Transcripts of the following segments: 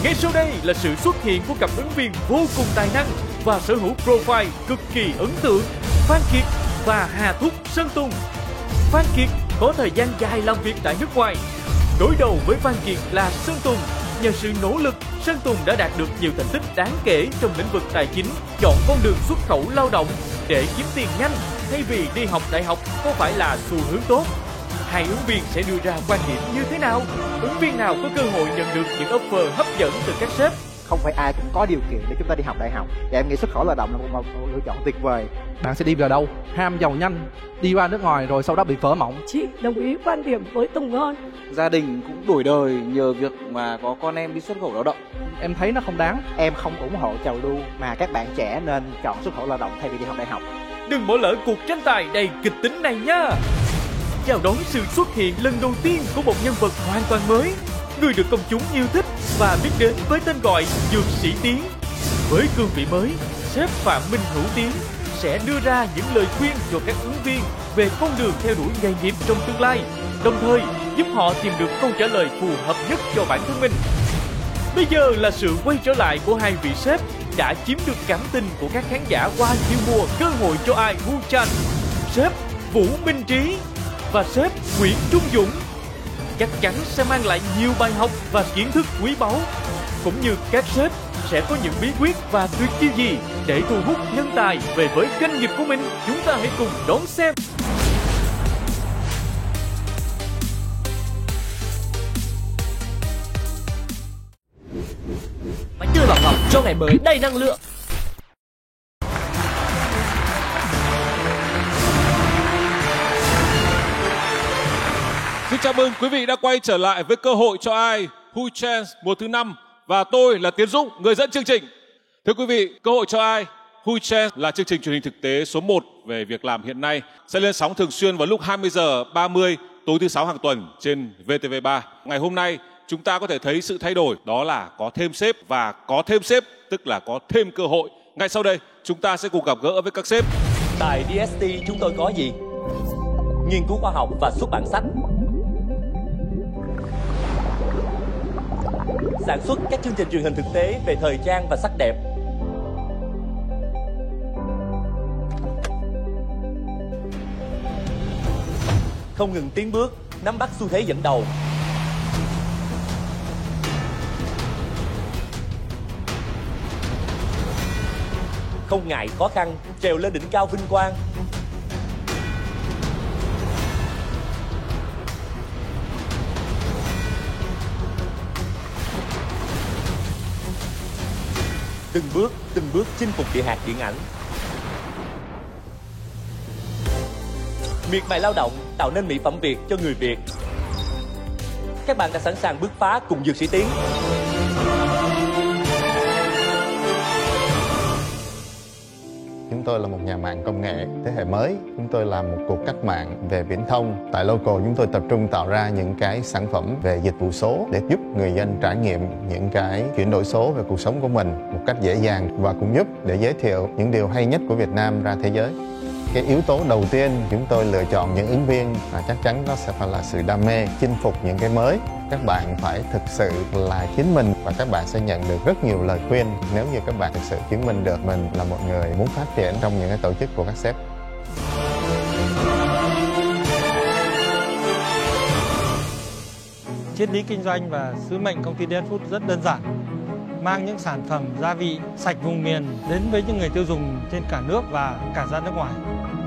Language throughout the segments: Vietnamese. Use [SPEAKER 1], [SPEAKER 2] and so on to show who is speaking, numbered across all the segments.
[SPEAKER 1] Ngay sau đây là sự xuất hiện của cặp ứng viên vô cùng tài năng và sở hữu profile cực kỳ ấn tượng, Phan Kiệt và Hà Thúc Sơn Tùng. Phan Kiệt có thời gian dài làm việc tại nước ngoài. Đối đầu với Phan Kiệt là Sơn Tùng. Nhờ sự nỗ lực, Sơn Tùng đã đạt được nhiều thành tích đáng kể trong lĩnh vực tài chính, chọn con đường xuất khẩu lao động để kiếm tiền nhanh thay vì đi học đại học có phải là xu hướng tốt. Hai ứng viên sẽ đưa ra quan điểm như thế nào? Ứng viên nào có cơ hội nhận được những offer hấp dẫn từ các sếp?
[SPEAKER 2] Không phải ai cũng có điều kiện để chúng ta đi học đại học. Và em nghĩ xuất khẩu lao động là một lựa chọn tuyệt vời.
[SPEAKER 3] Bạn sẽ đi vào đâu? Ham giàu nhanh, đi qua nước ngoài rồi sau đó bị vỡ mộng.
[SPEAKER 4] Chị đồng ý quan điểm với Tùng hơn.
[SPEAKER 5] Gia đình cũng đổi đời nhờ việc mà có con em đi xuất khẩu lao động.
[SPEAKER 3] Em thấy nó không đáng.
[SPEAKER 2] Em không ủng hộ trào lưu mà các bạn trẻ nên chọn xuất khẩu lao động thay vì đi học đại học.
[SPEAKER 1] Đừng bỏ lỡ cuộc tranh tài đầy kịch tính này nha. Chào đón sự xuất hiện lần đầu tiên của một nhân vật hoàn toàn mới, người được công chúng yêu thích và biết đến với tên gọi Dược Sĩ Tiến. Với cương vị mới, sếp Phạm Minh Hữu Tiến sẽ đưa ra những lời khuyên cho các ứng viên về con đường theo đuổi nghề nghiệp trong tương lai, đồng thời giúp họ tìm được câu trả lời phù hợp nhất cho bản thân mình. Bây giờ là sự quay trở lại của hai vị sếp đã chiếm được cảm tình của các khán giả qua nhiều mùa Cơ hội cho ai Who Chance. Sếp Vũ Minh Trí và sếp Nguyễn Trung Dũng chắc chắn sẽ mang lại nhiều bài học và kiến thức quý báu. Cũng như các sếp sẽ có những bí quyết và tuyệt chiêu gì để thu hút nhân tài về với doanh nghiệp của mình. Chúng ta hãy cùng đón xem.
[SPEAKER 6] Bánh tươi Bảo Ngọc cho ngày mới đầy năng lượng.
[SPEAKER 7] Xin chào mừng quý vị đã quay trở lại với Cơ hội cho ai Who Chance mùa thứ 5 và tôi là Tiến Dũng, người dẫn chương trình. Thưa quý vị, Cơ hội cho ai Who Chance là chương trình truyền hình thực tế số 1 về việc làm hiện nay, sẽ lên sóng thường xuyên vào lúc 20 giờ 30 tối thứ 6 hàng tuần trên VTV3. Ngày hôm nay chúng ta có thể thấy sự thay đổi, đó là có thêm sếp và có thêm sếp tức là có thêm cơ hội. Ngay sau đây chúng ta sẽ cùng gặp gỡ với các sếp.
[SPEAKER 6] Tại DST chúng tôi có gì? Nghiên cứu khoa học và xuất bản sách, sản xuất các chương trình truyền hình thực tế về thời trang và sắc đẹp, không ngừng tiến bước, nắm bắt xu thế dẫn đầu, không ngại khó khăn, trèo lên đỉnh cao vinh quang. Từng bước chinh phục địa hạt điện ảnh. Miệt mài lao động tạo nên mỹ phẩm Việt cho người Việt. Các bạn đã sẵn sàng bứt phá cùng Dược Sĩ Tiến.
[SPEAKER 8] Chúng tôi là một nhà mạng công nghệ thế hệ mới. Chúng tôi làm một cuộc cách mạng về viễn thông. Tại Local chúng tôi tập trung tạo ra những cái sản phẩm về dịch vụ số để giúp người dân trải nghiệm những cái chuyển đổi số về cuộc sống của mình một cách dễ dàng và cũng giúp để giới thiệu những điều hay nhất của Việt Nam ra thế giới. Cái yếu tố đầu tiên chúng tôi lựa chọn những ứng viên và chắc chắn nó sẽ phải là sự đam mê, chinh phục những cái mới. Các bạn phải thực sự là chính mình và các bạn sẽ nhận được rất nhiều lời khuyên nếu như các bạn thực sự chứng minh được mình là một người muốn phát triển trong những cái tổ chức của các sếp.
[SPEAKER 9] Triết lý kinh doanh và sứ mệnh công ty DS Food rất đơn giản. Mang những sản phẩm gia vị sạch vùng miền đến với những người tiêu dùng trên cả nước và cả ra nước ngoài.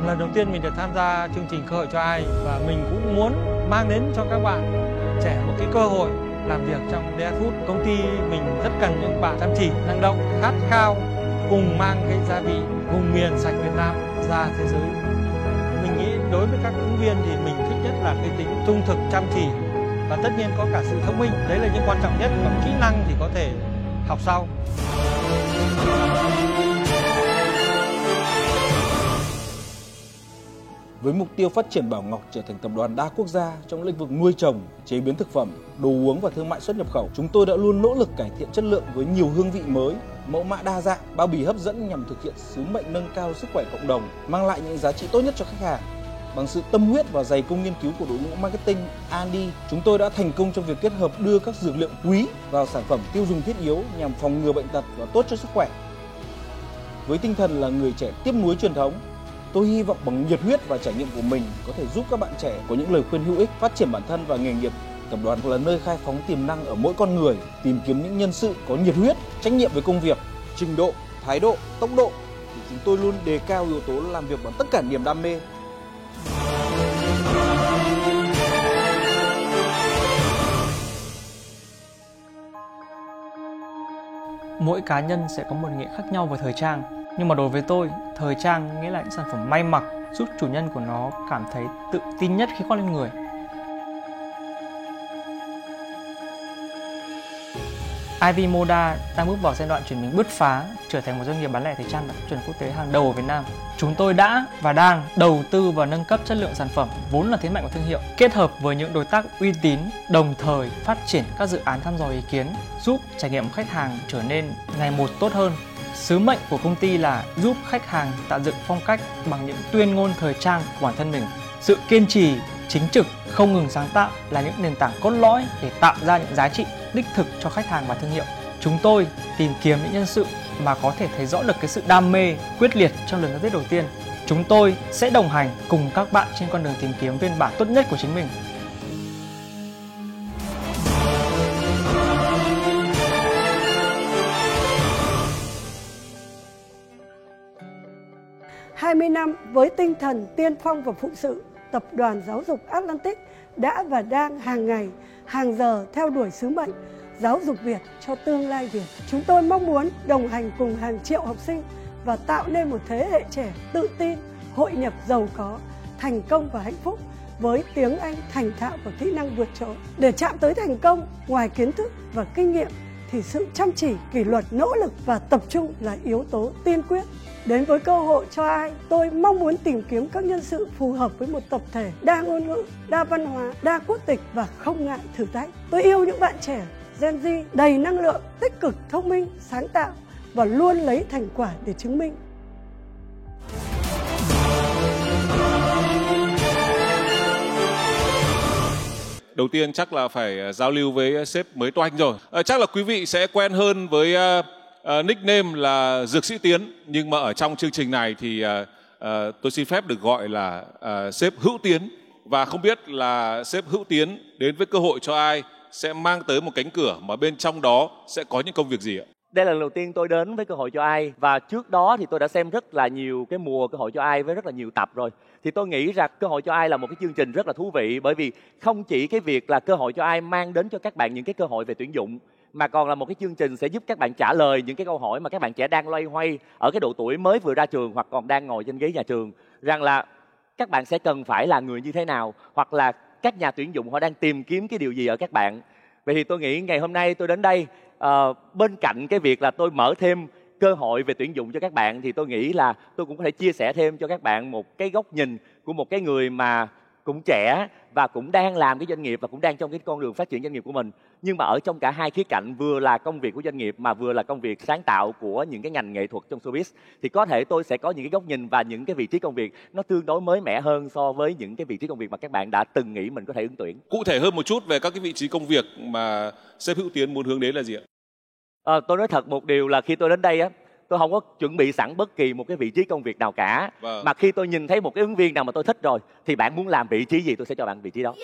[SPEAKER 9] Lần đầu tiên mình được tham gia chương trình Cơ hội cho ai và mình cũng muốn mang đến cho các bạn trẻ một cái cơ hội làm việc trong DS Food. Công ty mình rất cần những bạn chăm chỉ, năng động, khát khao cùng mang cái gia vị vùng miền sạch Việt Nam ra thế giới. Mình nghĩ đối với các ứng viên thì mình thích nhất là cái tính trung thực, chăm chỉ và tất nhiên có cả sự thông minh. Đấy là những quan trọng nhất, còn kỹ năng thì có thể học sau.
[SPEAKER 5] Với mục tiêu phát triển Bảo Ngọc trở thành tập đoàn đa quốc gia trong lĩnh vực nuôi trồng, chế biến thực phẩm, đồ uống và thương mại xuất nhập khẩu, chúng tôi đã luôn nỗ lực cải thiện chất lượng với nhiều hương vị mới, mẫu mã đa dạng, bao bì hấp dẫn nhằm thực hiện sứ mệnh nâng cao sức khỏe cộng đồng, mang lại những giá trị tốt nhất cho khách hàng. Bằng sự tâm huyết và dày công nghiên cứu của đội ngũ marketing R&D, chúng tôi đã thành công trong việc kết hợp đưa các dược liệu quý vào sản phẩm tiêu dùng thiết yếu nhằm phòng ngừa bệnh tật và tốt cho sức khỏe. Với tinh thần là người trẻ tiếp nối truyền thống, tôi hy vọng bằng nhiệt huyết và trải nghiệm của mình có thể giúp các bạn trẻ có những lời khuyên hữu ích, phát triển bản thân và nghề nghiệp. Tập đoàn là nơi khai phóng tiềm năng ở mỗi con người, tìm kiếm những nhân sự có nhiệt huyết, trách nhiệm với công việc, trình độ, thái độ, tốc độ. Thì chúng tôi luôn đề cao yếu tố làm việc bằng tất cả niềm đam mê.
[SPEAKER 10] Mỗi cá nhân sẽ có một nghĩa khác nhau về thời trang. Nhưng mà đối với tôi, thời trang nghĩa là những sản phẩm may mặc giúp chủ nhân của nó cảm thấy tự tin nhất khi khoác lên người. IV Moda đang bước vào giai đoạn chuyển mình bứt phá, trở thành một doanh nghiệp bán lẻ thời trang đạt chuẩn quốc tế hàng đầu ở Việt Nam. Chúng tôi đã và đang đầu tư và nâng cấp chất lượng sản phẩm vốn là thế mạnh của thương hiệu, kết hợp với những đối tác uy tín, đồng thời phát triển các dự án thăm dò ý kiến, giúp trải nghiệm khách hàng trở nên ngày một tốt hơn. Sứ mệnh của công ty là giúp khách hàng tạo dựng phong cách bằng những tuyên ngôn thời trang của bản thân mình. Sự kiên trì, chính trực, không ngừng sáng tạo là những nền tảng cốt lõi để tạo ra những giá trị đích thực cho khách hàng và thương hiệu. Chúng tôi tìm kiếm những nhân sự mà có thể thấy rõ được cái sự đam mê, quyết liệt trong lần giao tiếp đầu tiên. Chúng tôi sẽ đồng hành cùng các bạn trên con đường tìm kiếm phiên bản tốt nhất của chính mình.
[SPEAKER 4] Hai mươi năm với tinh thần tiên phong và phụng sự, Tập đoàn Giáo dục Atlantic đã và đang hàng ngày, hàng giờ theo đuổi sứ mệnh giáo dục Việt cho tương lai Việt. Chúng tôi mong muốn đồng hành cùng hàng triệu học sinh và tạo nên một thế hệ trẻ tự tin, hội nhập giàu có, thành công và hạnh phúc với tiếng Anh thành thạo và kỹ năng vượt trội. Để chạm tới thành công, ngoài kiến thức và kinh nghiệm thì sự chăm chỉ, kỷ luật, nỗ lực và tập trung là yếu tố tiên quyết. Đến với Cơ hội cho ai, tôi mong muốn tìm kiếm các nhân sự phù hợp với một tập thể đa ngôn ngữ, đa văn hóa, đa quốc tịch và không ngại thử thách. Tôi yêu những bạn trẻ Gen Z đầy năng lượng, tích cực, thông minh, sáng tạo và luôn lấy thành quả để chứng minh.
[SPEAKER 7] Đầu tiên chắc là phải giao lưu với sếp mới toanh rồi. Chắc là quý vị sẽ quen hơn với nickname là Dược Sĩ Tiến. Nhưng mà ở trong chương trình này thì tôi xin phép được gọi là sếp Hữu Tiến. Và không biết là sếp Hữu Tiến đến với Cơ hội cho ai sẽ mang tới một cánh cửa mà bên trong đó sẽ có những công việc gì ạ?
[SPEAKER 6] Đây là lần đầu tiên tôi đến với Cơ hội cho ai, và trước đó thì tôi đã xem rất là nhiều cái mùa Cơ hội cho ai với rất là nhiều tập rồi. Thì tôi nghĩ rằng Cơ hội cho ai là một cái chương trình rất là thú vị, bởi vì không chỉ cái việc là Cơ hội cho ai mang đến cho các bạn những cái cơ hội về tuyển dụng, mà còn là một cái chương trình sẽ giúp các bạn trả lời những cái câu hỏi mà các bạn trẻ đang loay hoay ở cái độ tuổi mới vừa ra trường hoặc còn đang ngồi trên ghế nhà trường, rằng là các bạn sẽ cần phải là người như thế nào, hoặc là các nhà tuyển dụng họ đang tìm kiếm cái điều gì ở các bạn. Vậy thì tôi nghĩ ngày hôm nay tôi đến đây, bên cạnh cái việc là tôi mở thêm cơ hội về tuyển dụng cho các bạn, thì tôi nghĩ là tôi cũng có thể chia sẻ thêm cho các bạn một cái góc nhìn của một cái người mà cũng trẻ và cũng đang làm cái doanh nghiệp và cũng đang trong cái con đường phát triển doanh nghiệp của mình. Nhưng mà ở trong cả hai khía cạnh, vừa là công việc của doanh nghiệp mà vừa là công việc sáng tạo của những cái ngành nghệ thuật trong showbiz, thì có thể tôi sẽ có những cái góc nhìn và những cái vị trí công việc nó tương đối mới mẻ hơn so với những cái vị trí công việc mà các bạn đã từng nghĩ mình có thể ứng tuyển.
[SPEAKER 7] Cụ thể hơn một chút về các cái vị trí công việc mà sếp Hữu Tiến muốn hướng đến là gì ạ?
[SPEAKER 6] Tôi nói thật một điều là khi tôi đến đây á, tôi không có chuẩn bị sẵn bất kỳ một cái vị trí công việc nào cả. Mà khi tôi nhìn thấy một cái ứng viên nào mà tôi thích rồi, thì bạn muốn làm vị trí gì tôi sẽ cho bạn vị trí đó.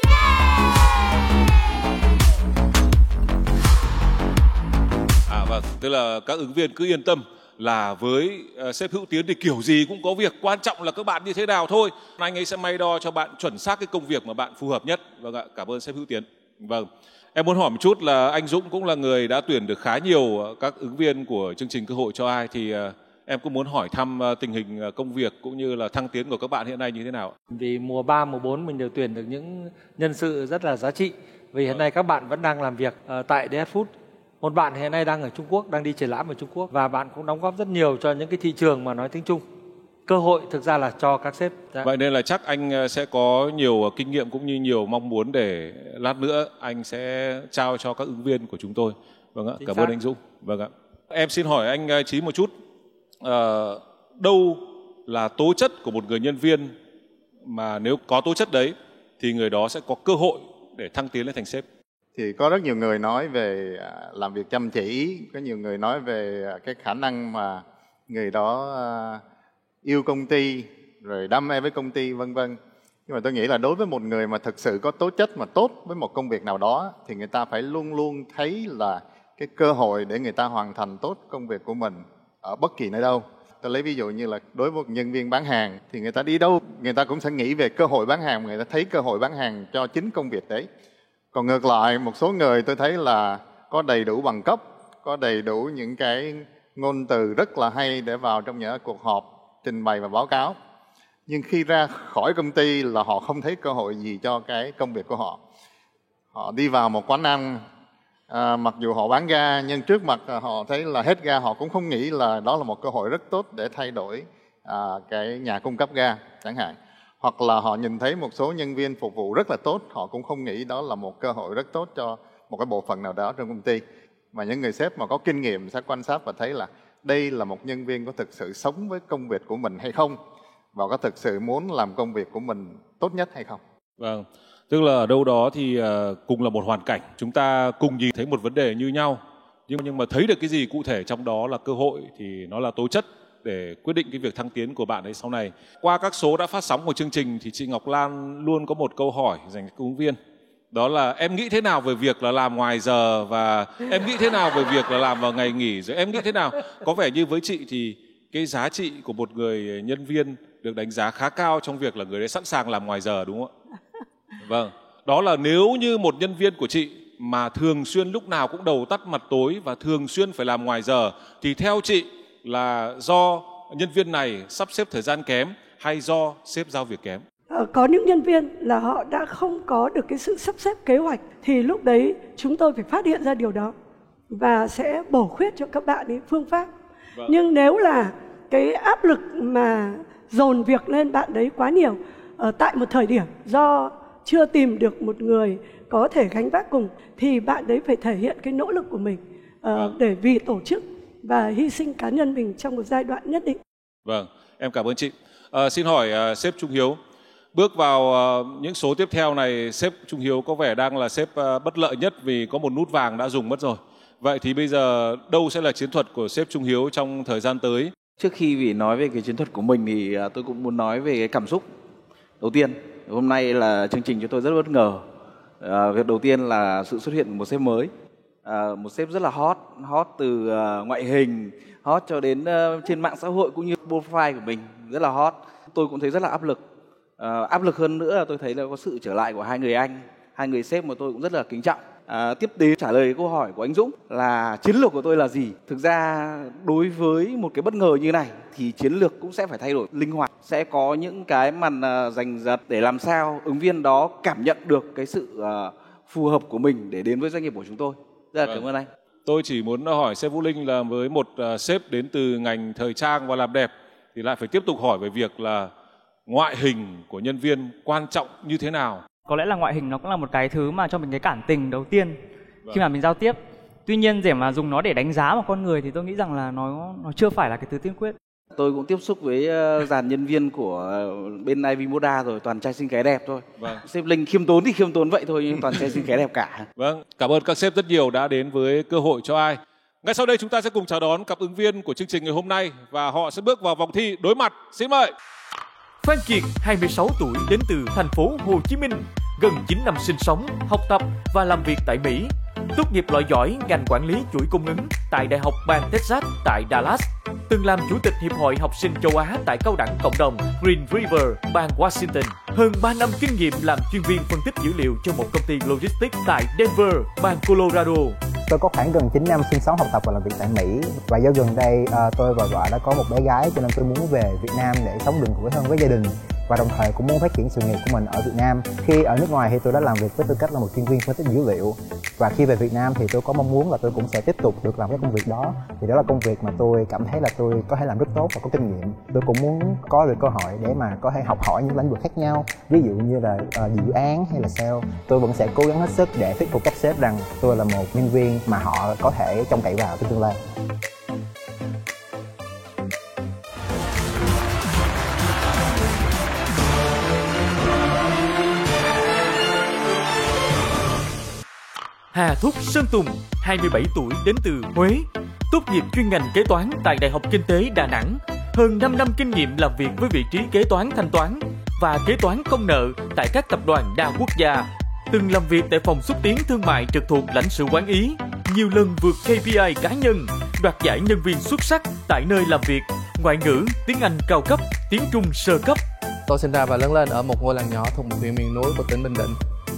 [SPEAKER 7] Vâng, tức là các ứng viên cứ yên tâm là với sếp Hữu Tiến thì kiểu gì cũng có việc, quan trọng là các bạn như thế nào thôi. Anh ấy sẽ may đo cho bạn chuẩn xác cái công việc mà bạn phù hợp nhất. Vâng ạ, cảm ơn sếp Hữu Tiến. Vâng. Em muốn hỏi một chút là anh Dũng cũng là người đã tuyển được khá nhiều các ứng viên của chương trình Cơ hội cho ai, thì em cũng muốn hỏi thăm tình hình công việc cũng như là thăng tiến của các bạn hiện nay như thế nào?
[SPEAKER 9] Vì mùa 3, mùa 4 mình đều tuyển được những nhân sự rất là giá trị. Vì hiện nay các bạn vẫn đang làm việc tại DS Food. Một bạn hiện nay đang ở Trung Quốc, đang đi triển lãm ở Trung Quốc, và bạn cũng đóng góp rất nhiều cho những cái thị trường mà nói tiếng Trung. Cơ hội thực ra là cho các sếp.
[SPEAKER 7] Vậy nên là chắc anh sẽ có nhiều kinh nghiệm cũng như nhiều mong muốn để lát nữa anh sẽ trao cho các ứng viên của chúng tôi. Vâng ạ, cảm ơn anh Dũng. Vâng ạ. Em xin hỏi anh Chí một chút. Đâu là tố chất của một người nhân viên mà nếu có tố chất đấy thì người đó sẽ có cơ hội để thăng tiến lên thành sếp?
[SPEAKER 8] Thì có rất nhiều người nói về làm việc chăm chỉ, có nhiều người nói về cái khả năng mà người đó yêu công ty, rồi đam mê với công ty, vân vân. Nhưng mà tôi nghĩ là đối với một người mà thực sự có tố chất mà tốt với một công việc nào đó thì người ta phải luôn luôn thấy là cái cơ hội để người ta hoàn thành tốt công việc của mình ở bất kỳ nơi đâu. Tôi lấy ví dụ như là đối với một nhân viên bán hàng thì người ta đi đâu người ta cũng sẽ nghĩ về cơ hội bán hàng, người ta thấy cơ hội bán hàng cho chính công việc đấy. Còn ngược lại, một số người tôi thấy là có đầy đủ bằng cấp, có đầy đủ những cái ngôn từ rất là hay để vào trong những cuộc họp trình bày và báo cáo. Nhưng khi ra khỏi công ty là họ không thấy cơ hội gì cho cái công việc của họ. Họ đi vào một quán ăn, mặc dù họ bán ga nhưng trước mặt họ thấy là hết ga, họ cũng không nghĩ là đó là một cơ hội rất tốt để thay đổi cái nhà cung cấp ga chẳng hạn. Hoặc là họ nhìn thấy một số nhân viên phục vụ rất là tốt, họ cũng không nghĩ đó là một cơ hội rất tốt cho một cái bộ phận nào đó trong công ty. Mà những người sếp mà có kinh nghiệm sẽ quan sát và thấy là đây là một nhân viên có thực sự sống với công việc của mình hay không, và có thực sự muốn làm công việc của mình tốt nhất hay không.
[SPEAKER 7] Vâng, tức là ở đâu đó thì cùng là một hoàn cảnh, chúng ta cùng nhìn thấy một vấn đề như nhau, nhưng mà thấy được cái gì cụ thể trong đó là cơ hội thì nó là tố chất để quyết định cái việc thăng tiến của bạn ấy sau này. Qua các số đã phát sóng của chương trình thì chị Ngọc Lan luôn có một câu hỏi dành cho ứng viên. Đó là em nghĩ thế nào về việc là làm ngoài giờ, và em nghĩ thế nào về việc là làm vào ngày nghỉ, rồi em nghĩ thế nào? Có vẻ như với chị thì cái giá trị của một người nhân viên được đánh giá khá cao trong việc là người ấy sẵn sàng làm ngoài giờ, đúng không ạ? Vâng, đó là nếu như một nhân viên của chị mà thường xuyên lúc nào cũng đầu tắt mặt tối và thường xuyên phải làm ngoài giờ thì theo chị là do nhân viên này sắp xếp thời gian kém hay do sếp giao việc kém?
[SPEAKER 4] Có những nhân viên là họ đã không có được cái sự sắp xếp kế hoạch, thì lúc đấy chúng tôi phải phát hiện ra điều đó và sẽ bổ khuyết cho các bạn ấy phương pháp.
[SPEAKER 7] Vâng.
[SPEAKER 4] Nhưng nếu là cái áp lực mà dồn việc lên bạn đấy quá nhiều tại một thời điểm do chưa tìm được một người có thể gánh vác cùng, thì bạn đấy phải thể hiện cái nỗ lực của mình để vì tổ chức và hy sinh cá nhân mình trong một giai đoạn nhất định.
[SPEAKER 7] Vâng, em cảm ơn chị. Xin hỏi sếp Trung Hiếu, bước vào những số tiếp theo này, sếp Trung Hiếu có vẻ đang là sếp bất lợi nhất vì có một nút vàng đã dùng mất rồi. Vậy thì bây giờ đâu sẽ là chiến thuật của sếp Trung Hiếu trong thời gian tới?
[SPEAKER 5] Trước khi nói về cái chiến thuật của mình thì tôi cũng muốn nói về cái cảm xúc. Đầu tiên, hôm nay là chương trình cho tôi rất bất ngờ. Việc đầu tiên là sự xuất hiện của một sếp mới. Một sếp rất là hot từ ngoại hình, hot cho đến trên mạng xã hội cũng như profile của mình, rất là hot. Tôi cũng thấy rất là áp lực. Áp lực hơn nữa là tôi thấy là có sự trở lại của hai người sếp mà tôi cũng rất là kính trọng. Tiếp đến trả lời câu hỏi của anh Dũng là chiến lược của tôi là gì. Thực ra đối với một cái bất ngờ như này thì chiến lược cũng sẽ phải thay đổi linh hoạt. Sẽ có những cái màn giành giật để làm sao ứng viên đó cảm nhận được cái sự phù hợp của mình để đến với doanh nghiệp của chúng tôi. Rất là cảm ơn anh.
[SPEAKER 7] Tôi chỉ muốn hỏi sếp Vũ Linh là với một sếp đến từ ngành thời trang và làm đẹp thì lại phải tiếp tục hỏi về việc là ngoại hình của nhân viên quan trọng như thế nào.
[SPEAKER 10] Có lẽ là ngoại hình nó cũng là một cái thứ mà cho mình cái cảm tình đầu tiên khi mà mình giao tiếp. Tuy nhiên để mà dùng nó để đánh giá một con người thì tôi nghĩ rằng là nó chưa phải là cái thứ tiên quyết.
[SPEAKER 5] Tôi cũng tiếp xúc với dàn nhân viên của bên IV Moda rồi, toàn trai xinh gái đẹp thôi.
[SPEAKER 7] Vâng.
[SPEAKER 5] Sếp Linh khiêm tốn thì khiêm tốn vậy thôi, nhưng toàn trai xinh gái đẹp cả.
[SPEAKER 7] Vâng, cảm ơn các sếp rất nhiều đã đến với Cơ hội cho ai. Ngay sau đây chúng ta sẽ cùng chào đón cặp ứng viên của chương trình ngày hôm nay và họ sẽ bước vào vòng thi đối mặt. Xin mời.
[SPEAKER 1] Phan Kiệt, 26 tuổi, đến từ thành phố Hồ Chí Minh, gần 9 năm sinh sống, học tập và làm việc tại Mỹ. Tốt nghiệp loại giỏi ngành quản lý chuỗi cung ứng tại Đại học bang Texas tại Dallas. Từng làm chủ tịch Hiệp hội Học sinh châu Á tại Cao đẳng Cộng đồng Green River, bang Washington. Hơn 3 năm kinh nghiệm làm chuyên viên phân tích dữ liệu cho một công ty logistics tại Denver, bang Colorado.
[SPEAKER 11] Tôi có khoảng gần 9 năm sinh sống, học tập và làm việc tại Mỹ. Và do gần đây tôi và vợ đã có một bé gái, cho nên tôi muốn về Việt Nam để sống gần gũi hơn với gia đình. Và đồng thời cũng muốn phát triển sự nghiệp của mình ở Việt Nam. Khi ở nước ngoài thì tôi đã làm việc với tư cách là một chuyên viên phân tích dữ liệu. Và khi về Việt Nam thì tôi có mong muốn là tôi cũng sẽ tiếp tục được làm cái công việc đó. Vì đó là công việc mà tôi cảm thấy là tôi có thể làm rất tốt và có kinh nghiệm. Tôi cũng muốn có được cơ hội để mà có thể học hỏi những lĩnh vực khác nhau. Ví dụ như là dự án hay là sale. Tôi vẫn sẽ cố gắng hết sức để thuyết phục các sếp rằng tôi là một nhân viên mà họ có thể trông cậy vào trong tương lai.
[SPEAKER 1] Hà Thúc Sơn Tùng, 27 tuổi đến từ Huế, tốt nghiệp chuyên ngành kế toán tại Đại học Kinh tế Đà Nẵng, hơn 5 năm kinh nghiệm làm việc với vị trí kế toán thanh toán và kế toán công nợ tại các tập đoàn đa quốc gia. Từng làm việc tại phòng xúc tiến thương mại trực thuộc lãnh sự quán Ý, nhiều lần vượt KPI cá nhân, đoạt giải nhân viên xuất sắc tại nơi làm việc, ngoại ngữ, tiếng Anh cao cấp, tiếng Trung sơ cấp.
[SPEAKER 3] Tôi sinh ra và lớn lên ở một ngôi làng nhỏ thuộc một huyện miền núi của tỉnh Bình Định.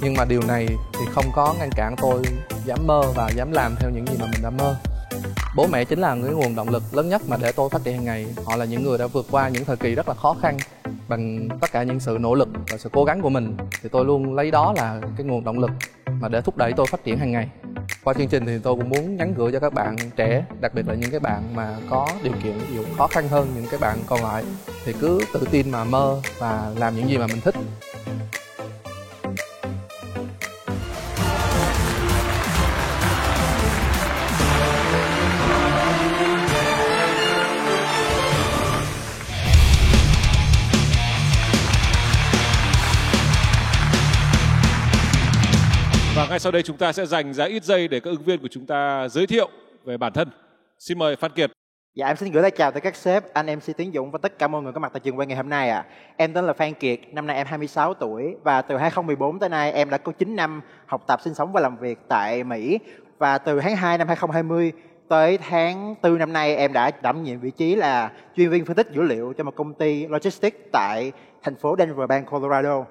[SPEAKER 3] Nhưng mà điều này thì không có ngăn cản tôi dám mơ và dám làm theo những gì mà mình đã mơ. Bố mẹ chính là cái nguồn động lực lớn nhất mà để tôi phát triển hàng ngày. Họ là những người đã vượt qua những thời kỳ rất là khó khăn bằng tất cả những sự nỗ lực và sự cố gắng của mình. Thì tôi luôn lấy đó là cái nguồn động lực mà để thúc đẩy tôi phát triển hàng ngày. Qua chương trình thì tôi cũng muốn nhắn gửi cho các bạn trẻ, đặc biệt là những cái bạn mà có điều kiện ví dụ khó khăn hơn những cái bạn còn lại, thì cứ tự tin mà mơ và làm những gì mà mình thích.
[SPEAKER 7] Và ngay sau đây chúng ta sẽ dành ra ít giây để các ứng viên của chúng ta giới thiệu về bản thân. Xin mời Phan Kiệt.
[SPEAKER 2] Dạ, em xin gửi lời chào tới các sếp, anh MC Tiến Dũng và tất cả mọi người có mặt tại trường quay ngày hôm nay ạ. Em tên là Phan Kiệt, năm nay em 26 tuổi và từ 2014 tới nay em đã có 9 năm học tập, sinh sống và làm việc tại Mỹ. Và từ tháng 2 năm 2020 tới tháng 4 năm nay em đã đảm nhiệm vị trí là chuyên viên phân tích dữ liệu cho một công ty logistics tại thành phố Denver, bang Colorado.